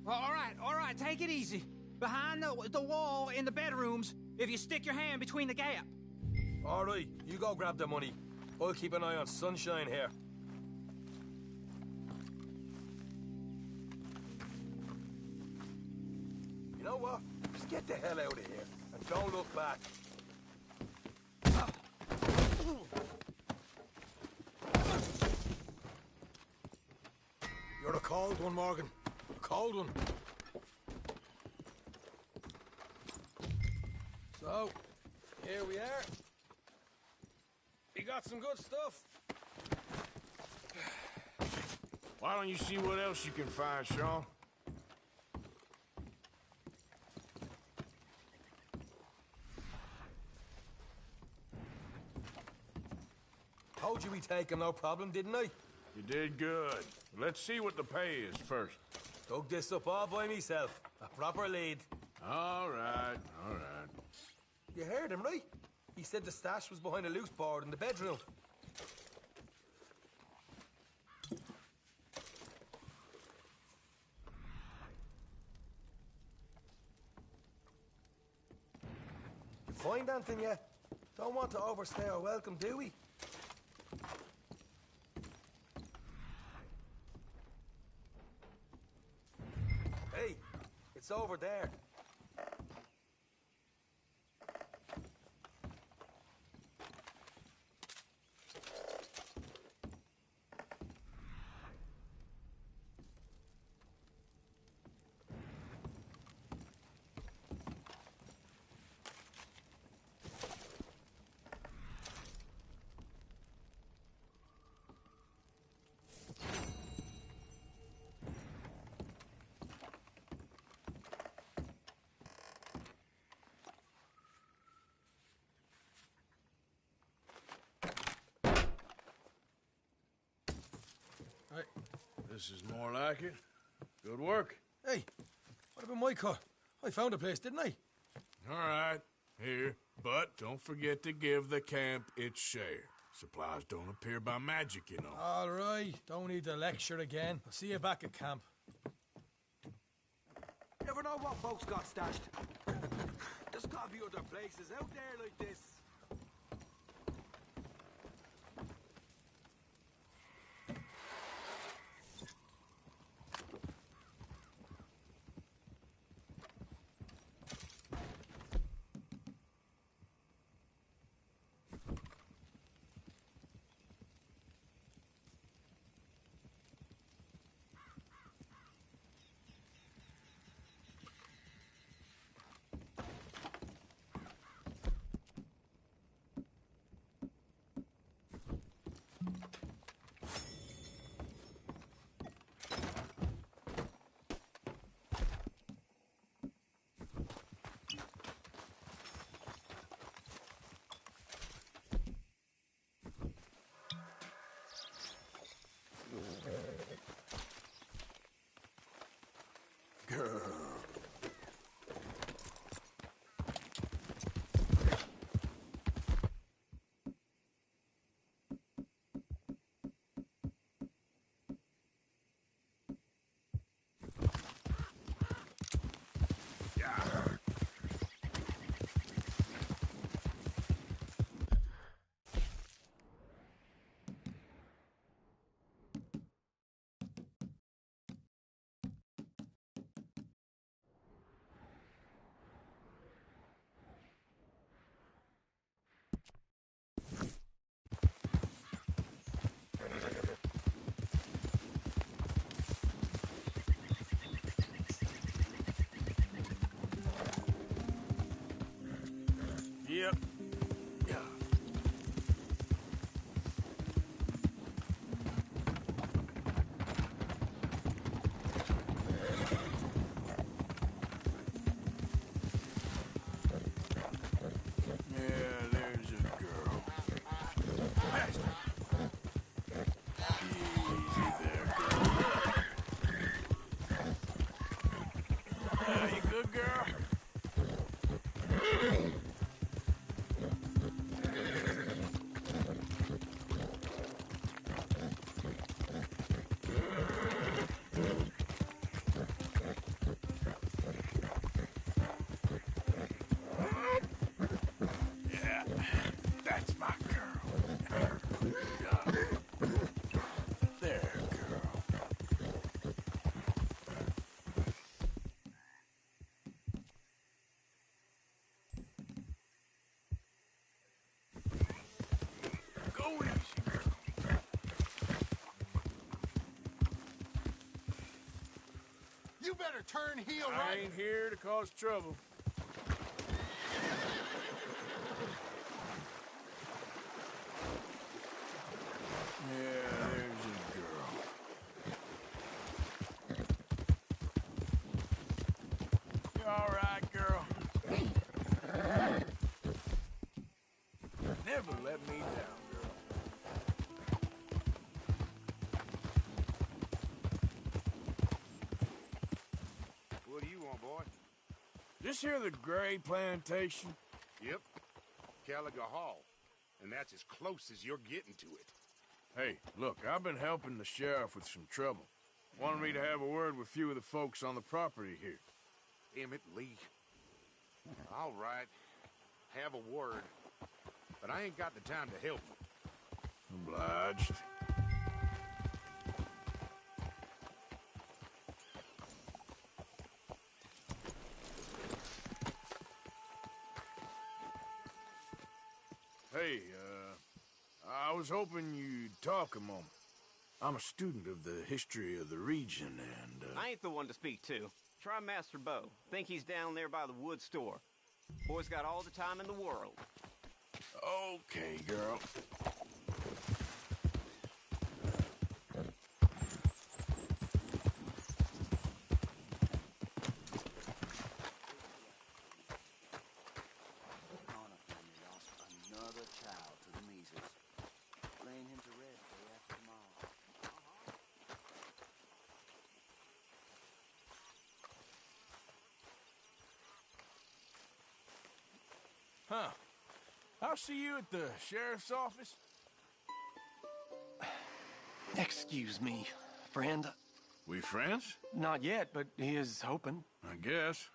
All right, take it easy. Behind the wall in the bedrooms, if you stick your hand between the gap. All right, you go grab the money. I'll keep an eye on Sunshine here. You know what? Just get the hell out of here and don't look back. You're a cold one, Morgan. A cold one. So, here we are. We got some good stuff. Why don't you see what else you can find, Sean? Told you we'd take him, no problem, didn't I? You did good. Let's see what the pay is first. Dug this up all by myself. A proper lead. All right, all right. You heard him, right? He said the stash was behind a loose board in the bedroom. You find anything yet? Don't want to overstay our welcome, do we? Hey, it's over there. This is more like it. Good work. Hey, what about my cut? I found a place, didn't I? All right, here. But don't forget to give the camp its share. Supplies don't appear by magic, you know. All right, don't need to lecture again. I'll see you back at camp. Never know what folks got stashed. There's gotta be other places out there like this. Yep. Yeah. Yeah, there's a girl. Faster. Easy there, girl. You good, girl? Yeah, that's my girl. There, girl. Go easy, girl. You better turn heel I right. ain't here to cause trouble. Yeah, there's a girl. You all right, girl? Never let me down, girl. What do you want, boy? This here the Gray Plantation? Yep. Caliga Hall. And that's as close as you're getting to it. Hey, look, I've been helping the sheriff with some trouble. Wanted me to have a word with a few of the folks on the property here. Emmett Lee. All right. Have a word. But I ain't got the time to help you. Obliged. Hey, I was hoping you'd talk a moment. I'm a student of the history of the region, and, I ain't the one to speak to. Try Master Bo. Think he's down there by the wood store. Boy's got all the time in the world. Okay, girl. Another child to the measles. Laying him to rest day after tomorrow. Huh. I'll see you at the sheriff's office. Excuse me, friend. We friends? Not yet, but he is hoping. I guess.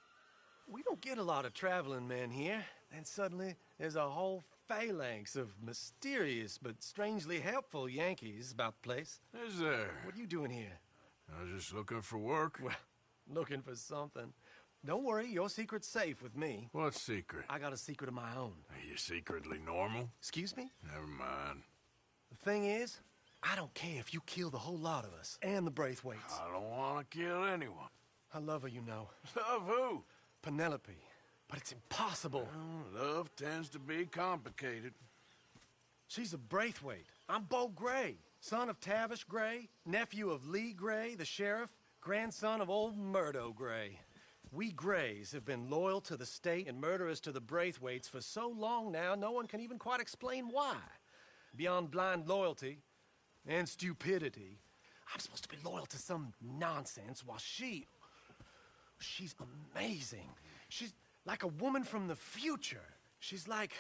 We don't get a lot of traveling men here. Then suddenly, there's a whole phalanx of mysterious but strangely helpful Yankees about the place. Is there? What are you doing here? I was just looking for work. Well, looking for something. Don't worry, your secret's safe with me. What secret? I got a secret of my own. Are you secretly normal? Excuse me? Never mind. The thing is, I don't care if you kill the whole lot of us and the Braithwaites. I don't want to kill anyone. I love her, you know. Love who? Penelope. But it's impossible. Well, love tends to be complicated. She's a Braithwaite. I'm Bo Gray, son of Tavish Gray, nephew of Lee Gray, the sheriff, grandson of old Murdo Gray. We Grays have been loyal to the state and murderous to the Braithwaites for so long now, no one can even quite explain why. Beyond blind loyalty and stupidity, I'm supposed to be loyal to some nonsense while she's amazing. She's like a woman from the future. She's like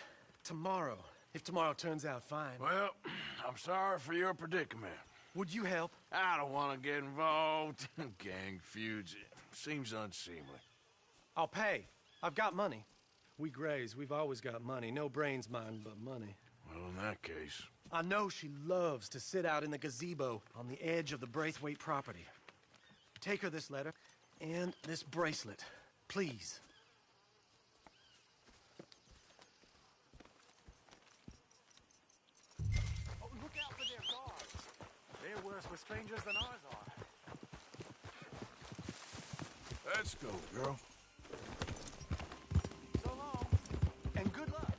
tomorrow, if tomorrow turns out fine. Well, I'm sorry for your predicament. Would you help? I don't want to get involved in gang feuds. Seems unseemly. I'll pay. I've got money. We Grays, we've always got money. No brains, mind, but money. Well, in that case... I know she loves to sit out in the gazebo on the edge of the Braithwaite property. Take her this letter and this bracelet, please. Oh, look out for their guards. They're worse with strangers than ours are. Let's go, girl. So long, and good luck.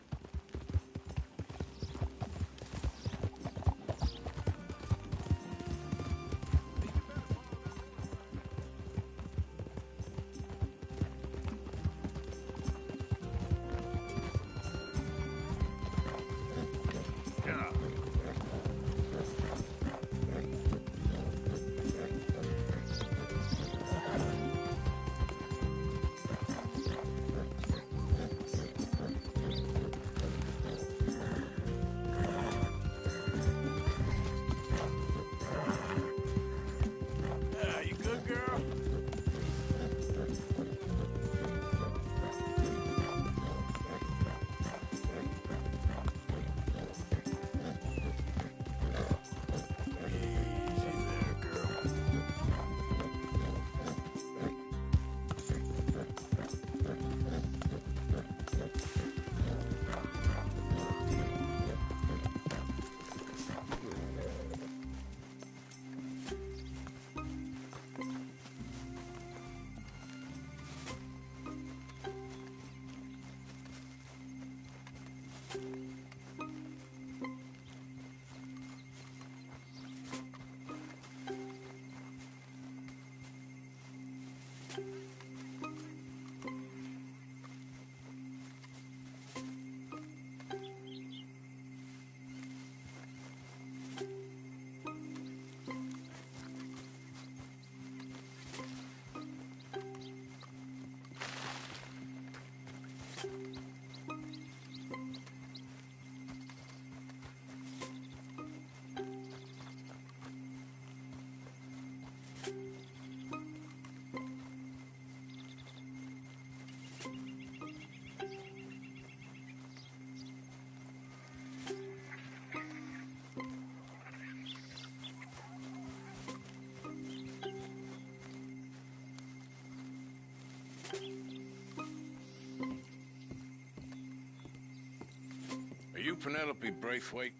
Are you Penelope Braithwaite?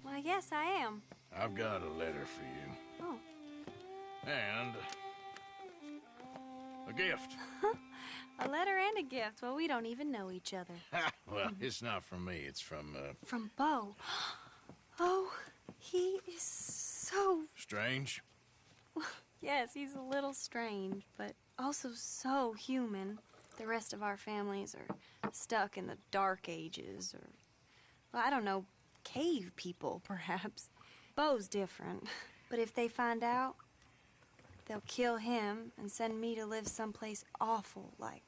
Why, yes, I am. I've got a letter for you. Oh. And... a gift. A letter and a gift. Well, we don't even know each other. Well, it's not from me. It's from, From Bo. Oh, he is so... Strange? Yes, he's a little strange, but also so human. The rest of our families are stuck in the Dark Ages, or, well, I don't know, cave people, perhaps. Bo's different. But if they find out, they'll kill him and send me to live someplace awful like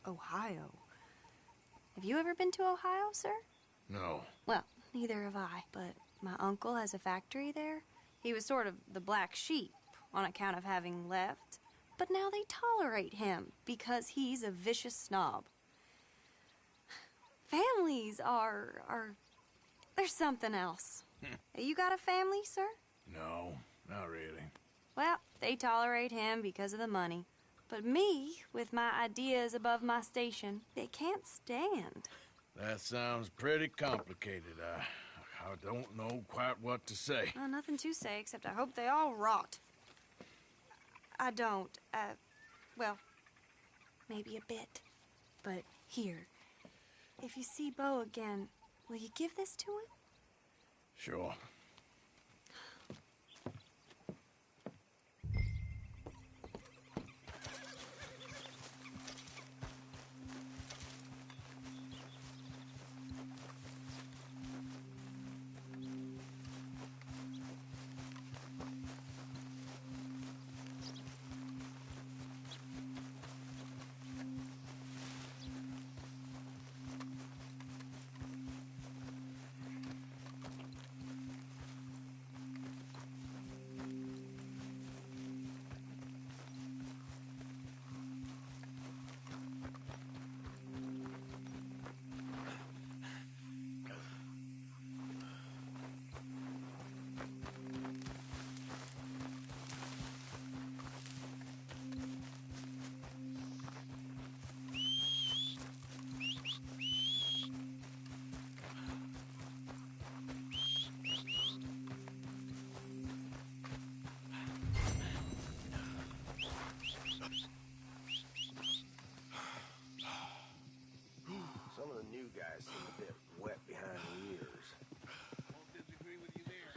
Ohio. Have you ever been to Ohio, sir? No. Well, neither have I, but my uncle has a factory there. He was sort of the black sheep on account of having left, but now they tolerate him because he's a vicious snob. Families are there's something else. You got a family, sir? No, not really. Well, they tolerate him because of the money. But me, with my ideas above my station, they can't stand. That sounds pretty complicated. I don't know quite what to say. Nothing to say, except I hope they all rot. I don't, well, maybe a bit. But here, if you see Bo again, will you give this to him? Sure. Some of the new guys seem a bit wet behind the ears. Won't disagree with you there.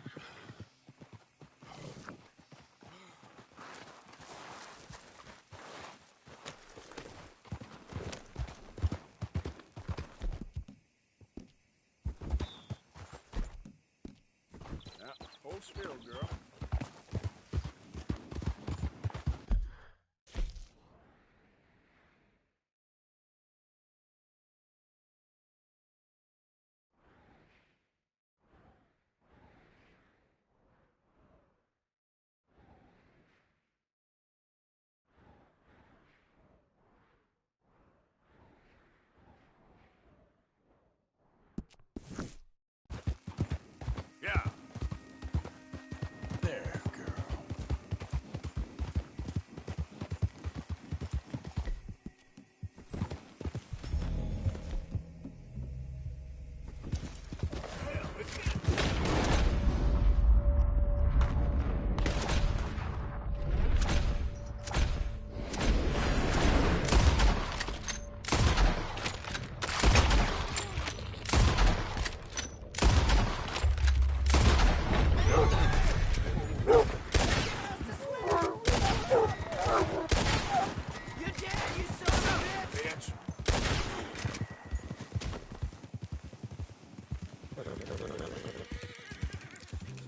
Yeah, hold still, girl. Yeah. There, girl.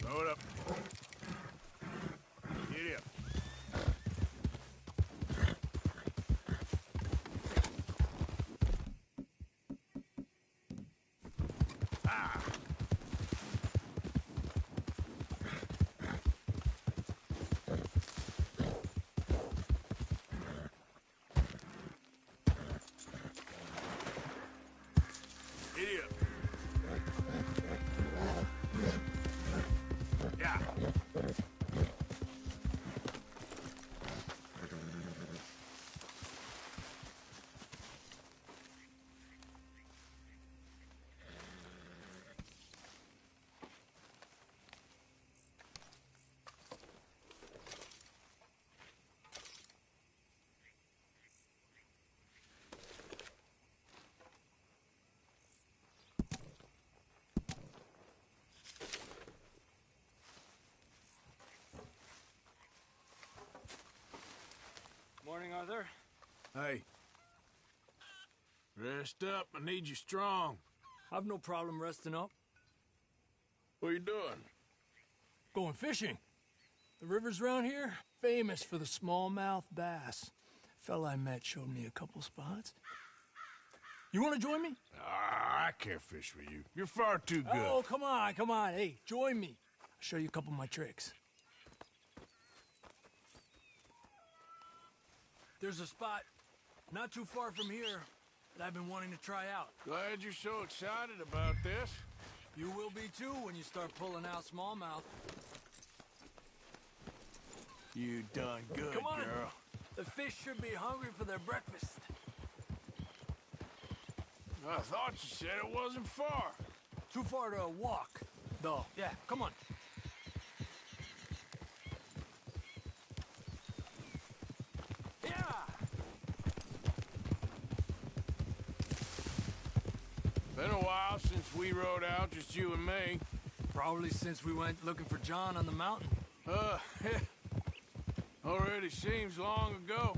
Slow it up. Giddy up. Ah! Giddy up. Yeah. Morning, Arthur. Hey. Rest up. I need you strong. I've no problem resting up. What are you doing? Going fishing. The rivers around here, famous for the smallmouth bass. Fella I met showed me a couple spots. You want to join me? I can't fish with you. You're far too good. Oh, come on, come on. Hey, join me. I'll show you a couple of my tricks. There's a spot not too far from here that I've been wanting to try out. Glad you're so excited about this. You will be too when you start pulling out smallmouth. You done good, Come on. girl. The fish should be hungry for their breakfast. I thought you said it wasn't far. Too far to walk, though. Yeah, come on. Yeah! Been a while since we rode out, just you and me. Probably since we went looking for John on the mountain. Already seems long ago.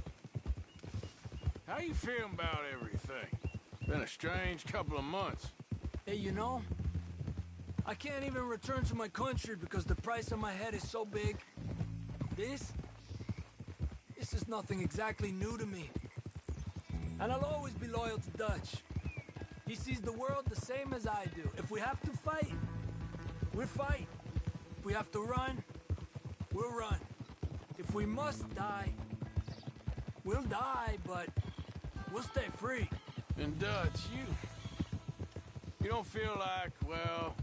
How you feeling about everything? Been a strange couple of months. Hey, you know, I can't even return to my country because the price on my head is so big. This is nothing exactly new to me. And I'll always be loyal to Dutch. He sees the world the same as I do. If we have to fight, we'll fight. If we have to run, we'll run. If we must die, we'll die, but we'll stay free. And Dutch, you don't feel like, well,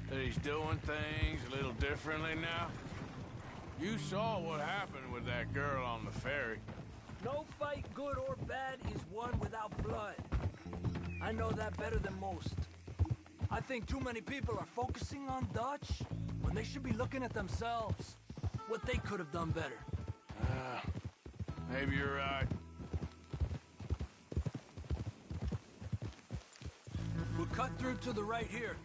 that he's doing things a little differently now? You saw what happened with that girl on the ferry. No fight, good or bad, is won without blood. I know that better than most. I think too many people are focusing on Dutch when they should be looking at themselves, what they could have done better. Maybe you're right. We'll cut through to the right here.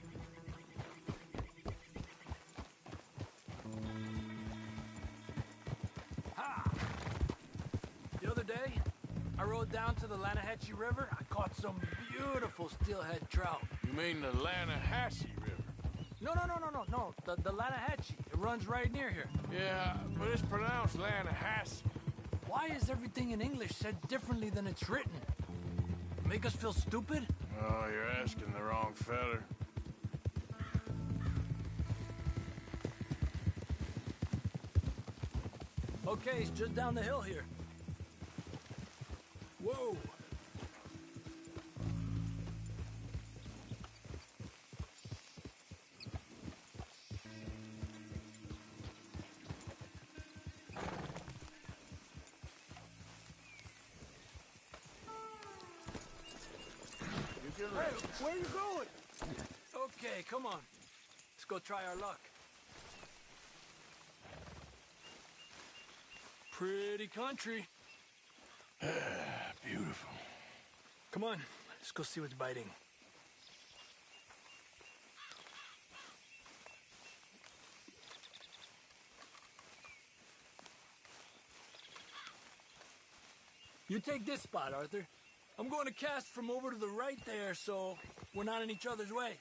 Ha! The other day, I rode down to the Lanahatchee River. I caught some beautiful steelhead trout. You mean the Lanahatchee River? No. The Lanahatchee. It runs right near here. Yeah, but it's pronounced Lanahatchee. Why is everything in English said differently than it's written? Make us feel stupid? Oh, you're asking the wrong feller. Okay, it's just down the hill here. Whoa! Hey, where are you going? Okay, come on. Let's go try our luck. Pretty country. Beautiful. Come on, let's go see what's biting. You take this spot, Arthur. I'm going to cast from over to the right there, so we're not in each other's way.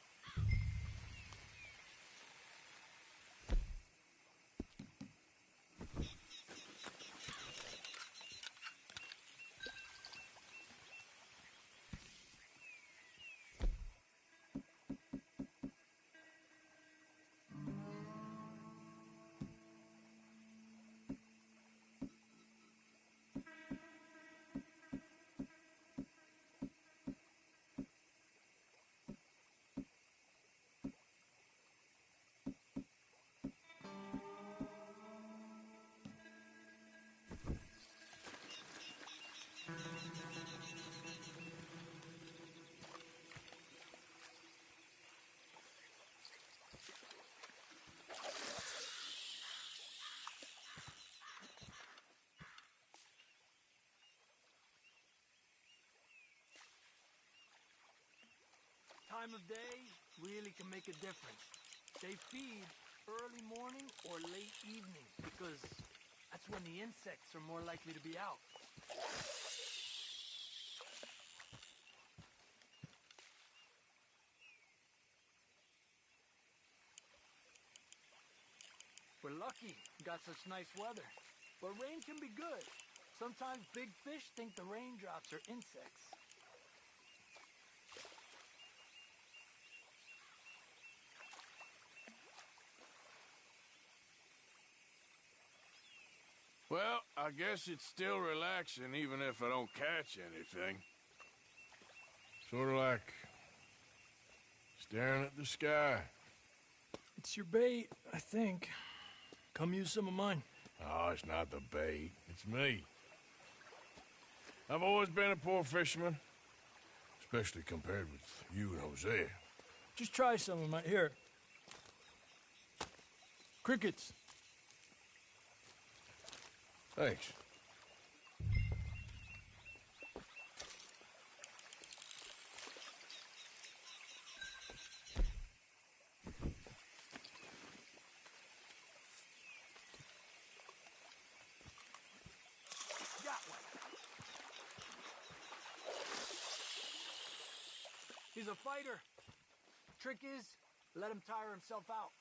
Time of day really can make a difference. They feed early morning or late evening because that's when the insects are more likely to be out. We're lucky we got such nice weather, but rain can be good. Sometimes big fish think the raindrops are insects. I guess it's still relaxing even if I don't catch anything. Sort of like staring at the sky. It's your bait, I think. Come use some of mine. Oh, it's not the bait. It's me. I've always been a poor fisherman, especially compared with you and Hosea. Just try some of mine. Here. Crickets. Thanks. He's a fighter. Trick is, let him tire himself out.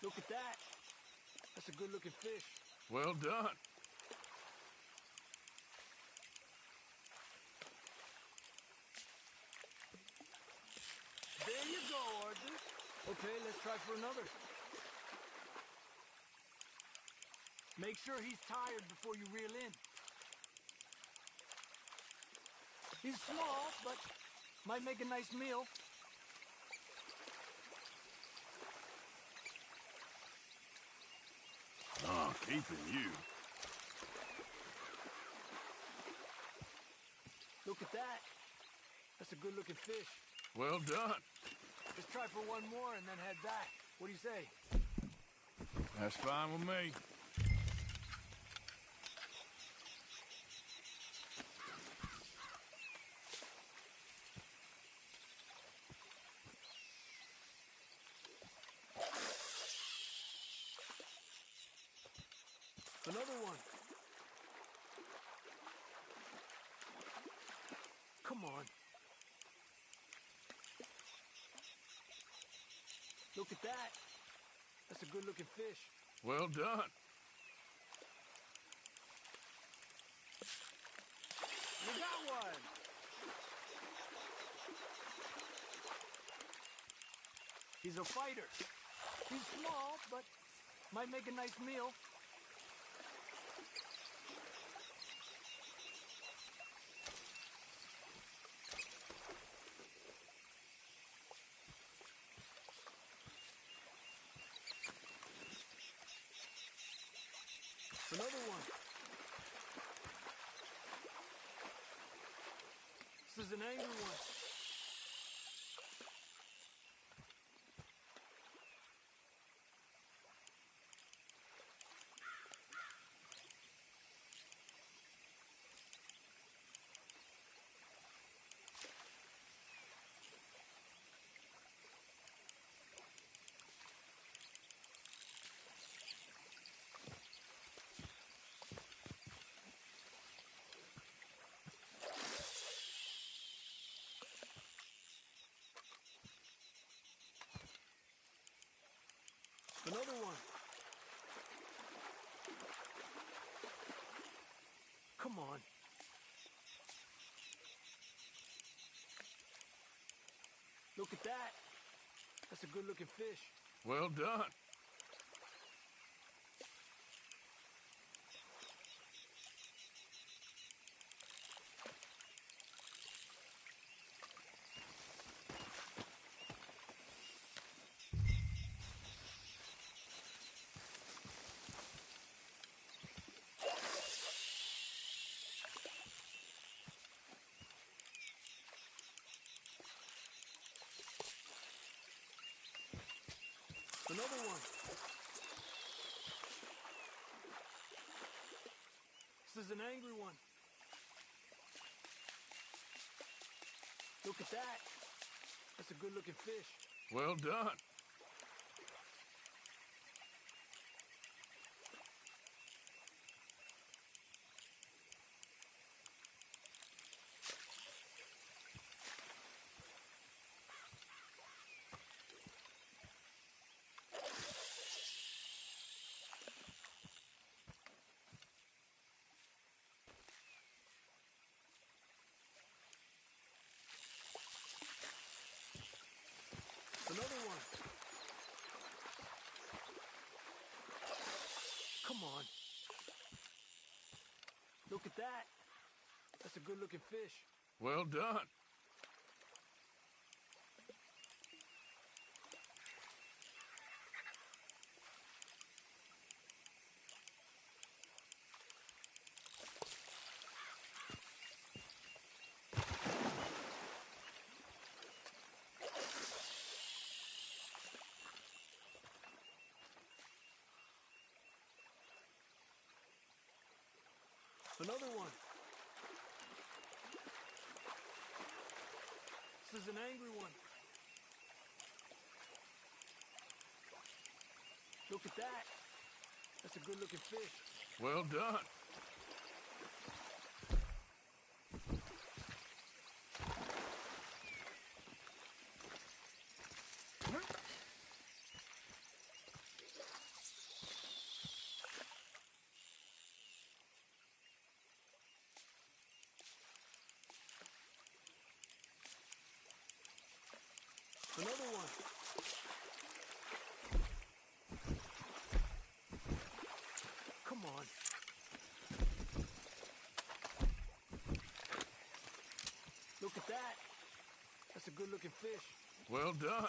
Look at that. That's a good-looking fish. Well done. There you go, Arthur. Okay, let's try for another. Make sure he's tired before you reel in. He's small, but might make a nice meal. Oh, keeping you. Look at that. That's a good-looking fish. Well done. Let's try for one more and then head back. What do you say? That's fine with me. Another one. Come on. Look at that. That's a good-looking fish. Well done. You got one. He's a fighter. He's small, but might make a nice meal. Another one. This is an angry one. Another one. Come on. Look at that. That's a good-looking fish. Well done. Another one. This is an angry one. Look at that. That's a good-looking fish. Well done. Another one. Look at that. That's a good-looking fish. Well done. Another one. This is an angry one. Look at that. That's a good-looking fish. Well done. Another one. Come on. Look at that. That's a good-looking fish. Well done.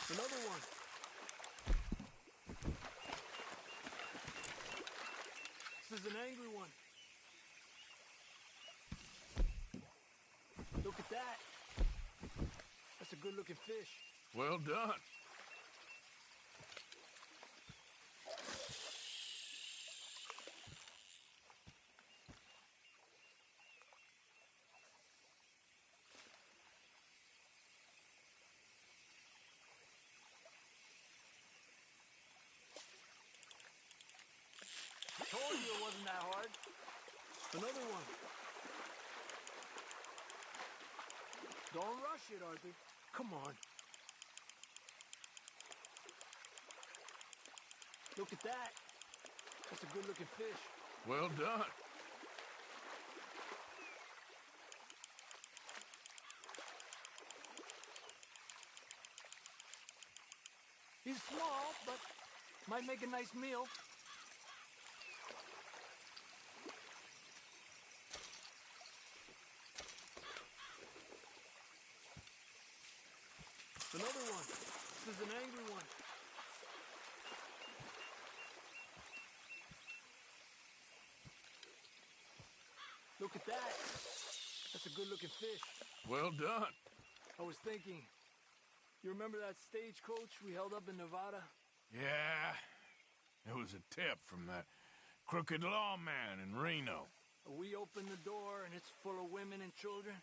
Another one. This is an angry one. Look at that. That's a good-looking fish. Well done. Told you it wasn't that hard. Another one. Don't rush it, Arthur. Come on. Look at that. That's a good-looking fish. Well done. He's small, but might make a nice meal. Another one. This is an angry one. Look at that. That's a good-looking fish. Well done. I was thinking, you remember that stagecoach we held up in Nevada? Yeah. It was a tip from that crooked lawman in Reno. We opened the door and it's full of women and children.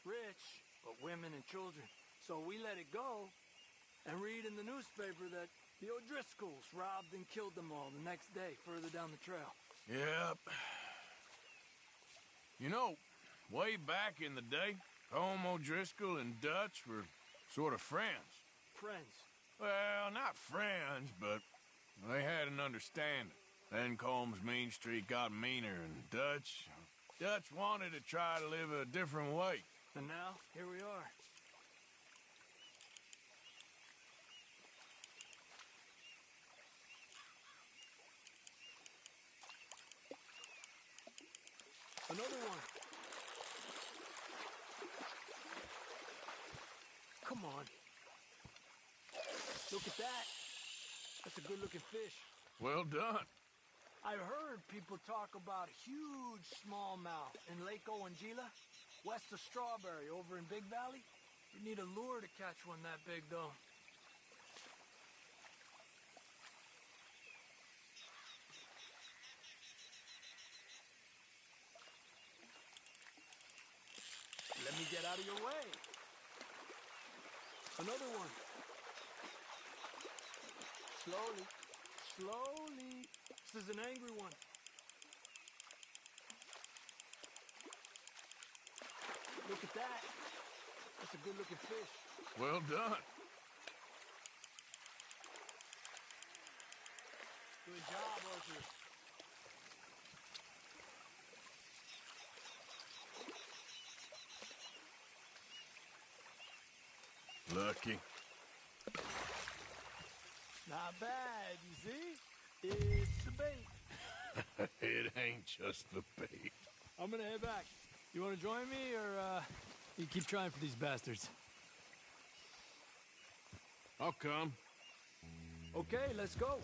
Rich, but women and children. So we let it go and read in the newspaper that the O'Driscolls robbed and killed them all the next day further down the trail. Yep. You know, way back in the day, Home O'Driscoll and Dutch were sort of friends. Friends? Well, not friends, but they had an understanding. Then Combs Mean Street got meaner, and Dutch wanted to try to live a different way. And now, here we are. Another one. Come on. Look at that. That's a good-looking fish. Well done. I've heard people talk about huge smallmouth in Lake Owanjila, west of Strawberry, over in Big Valley. You need a lure to catch one that big, though. Let me get out of your way. Another one. Slowly. Slowly. This is an angry one. Look at that. That's a good-looking fish. Well done. Good job, Arthur. Lucky. Not bad, you see? It's the bait. It ain't just the bait. I'm gonna head back. You wanna join me, or, you keep trying for these bastards? I'll come. Okay, let's go.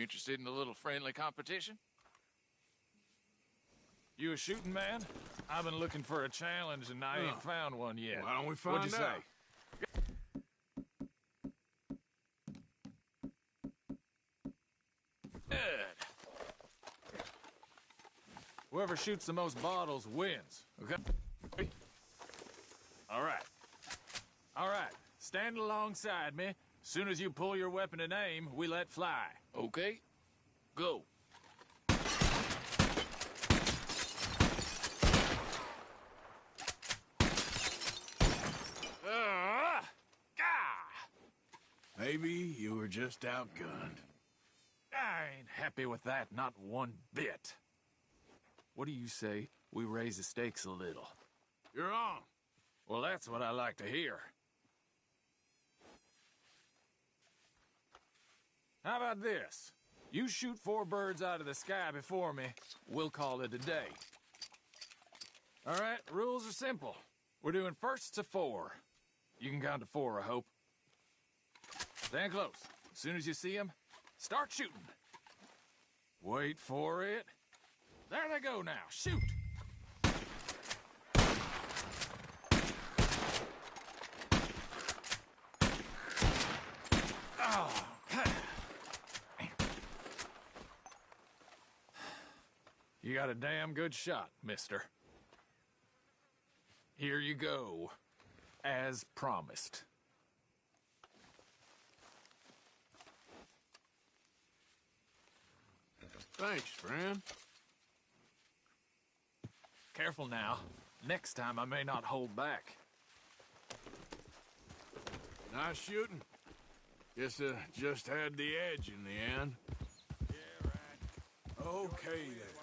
interested in a little friendly competition? You a shooting man? I've been looking for a challenge and I ain't found one yet. Why don't we What'd you find out? say? Good. Whoever shoots the most bottles wins, okay? All right. All right. Stand alongside me. Soon as you pull your weapon and aim, we let fly. Okay? Go. Maybe you were just outgunned. I ain't happy with that, not one bit. What do you say we raise the stakes a little? You're on. Well, that's what I like to hear. How about this? You shoot 4 birds out of the sky before me, we'll call it a day. All right, rules are simple. We're doing first to 4. You can count to 4, I hope. Stand close. As soon as you see them, start shooting. Wait for it. There they go now. Shoot! Oh. You got a damn good shot, mister. Here you go. As promised. Thanks, friend. Careful now. Next time I may not hold back. Nice shooting. Guess just had the edge in the end. Yeah, right. Okay, then.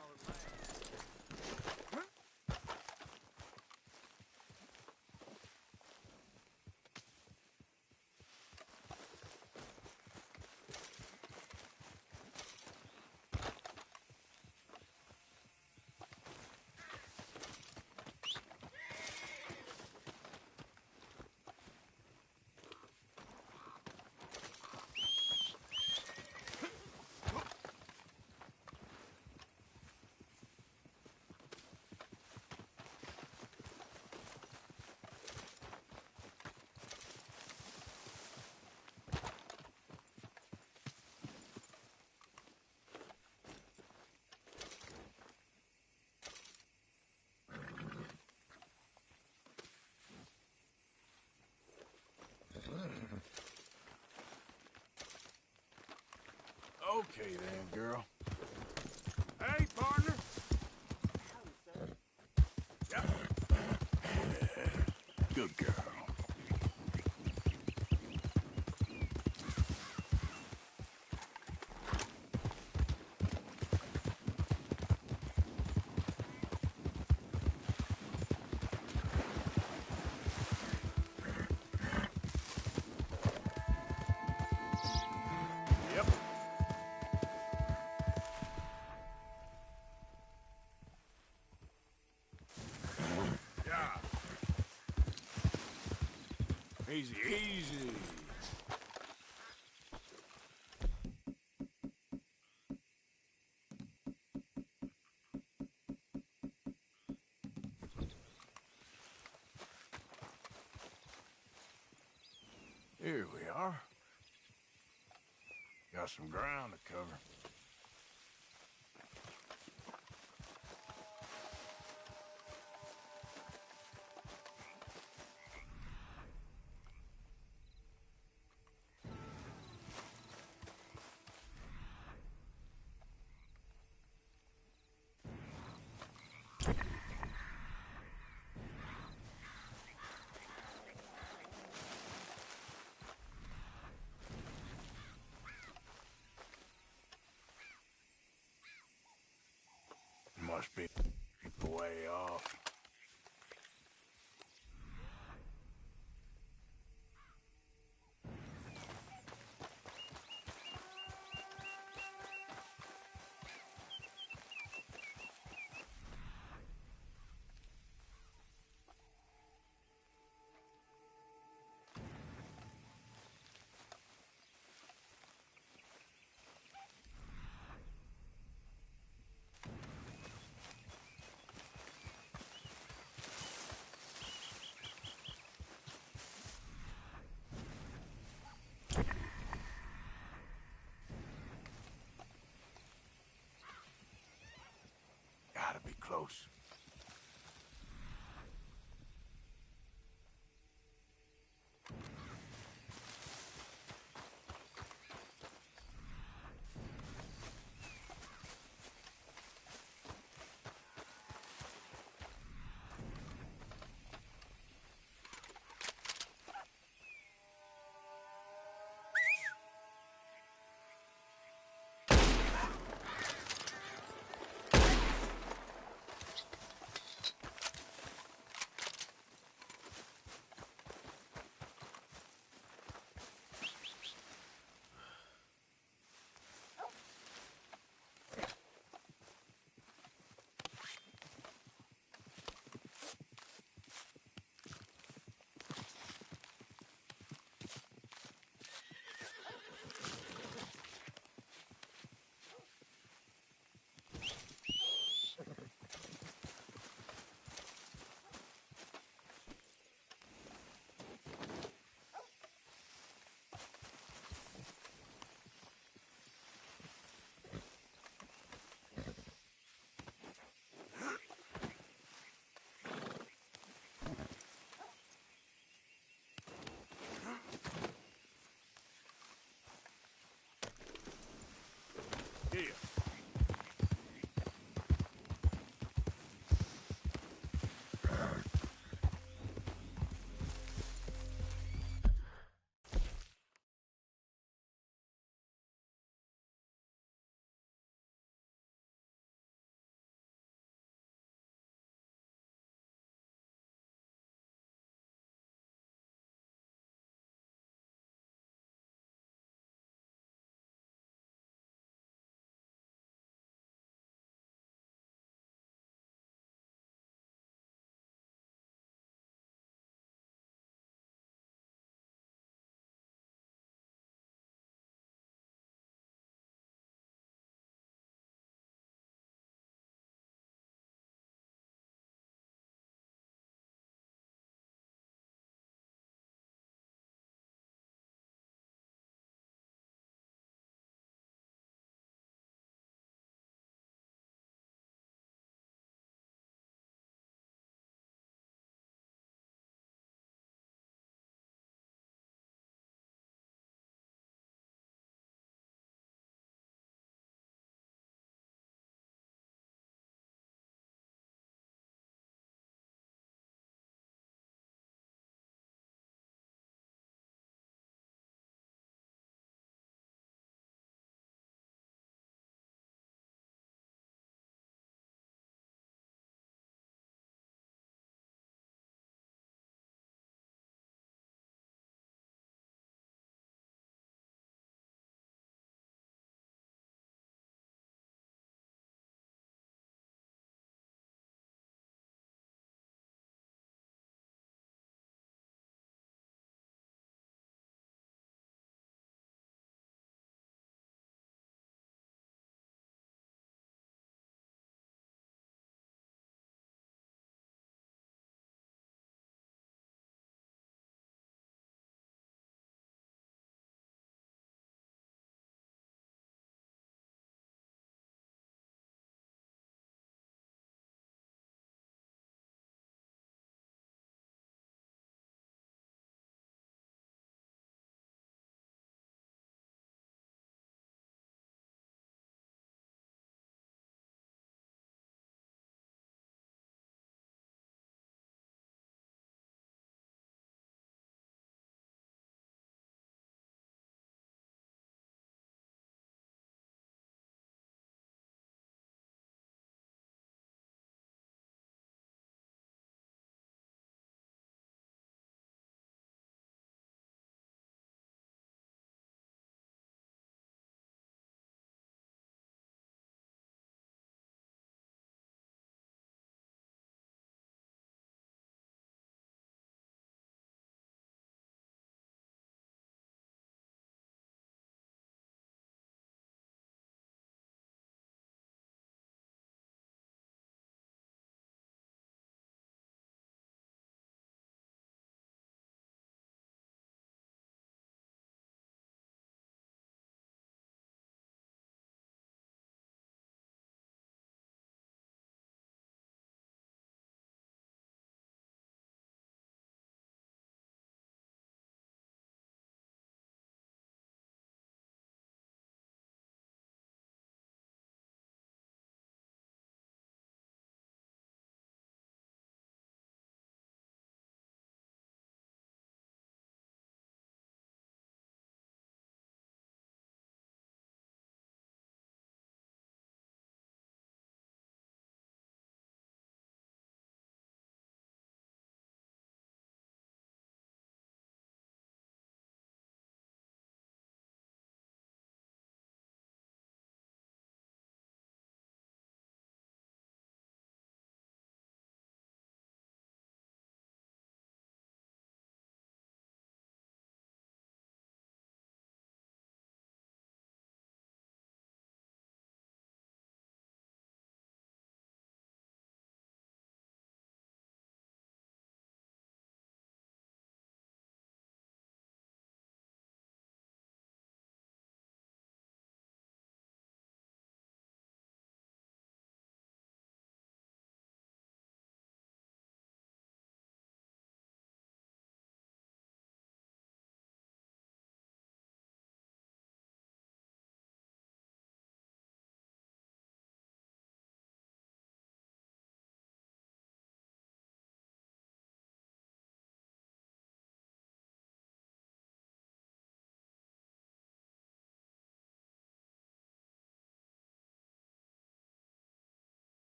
Okay then, girl. Hey, partner. Yep. Good girl. Yep. Yeah. Easy, easy. Here we are. Got some ground to cover. Must be way off. close.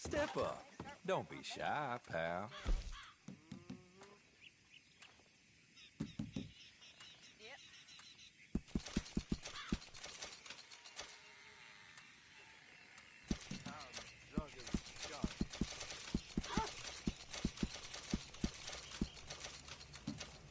Step up. Don't be shy, pal.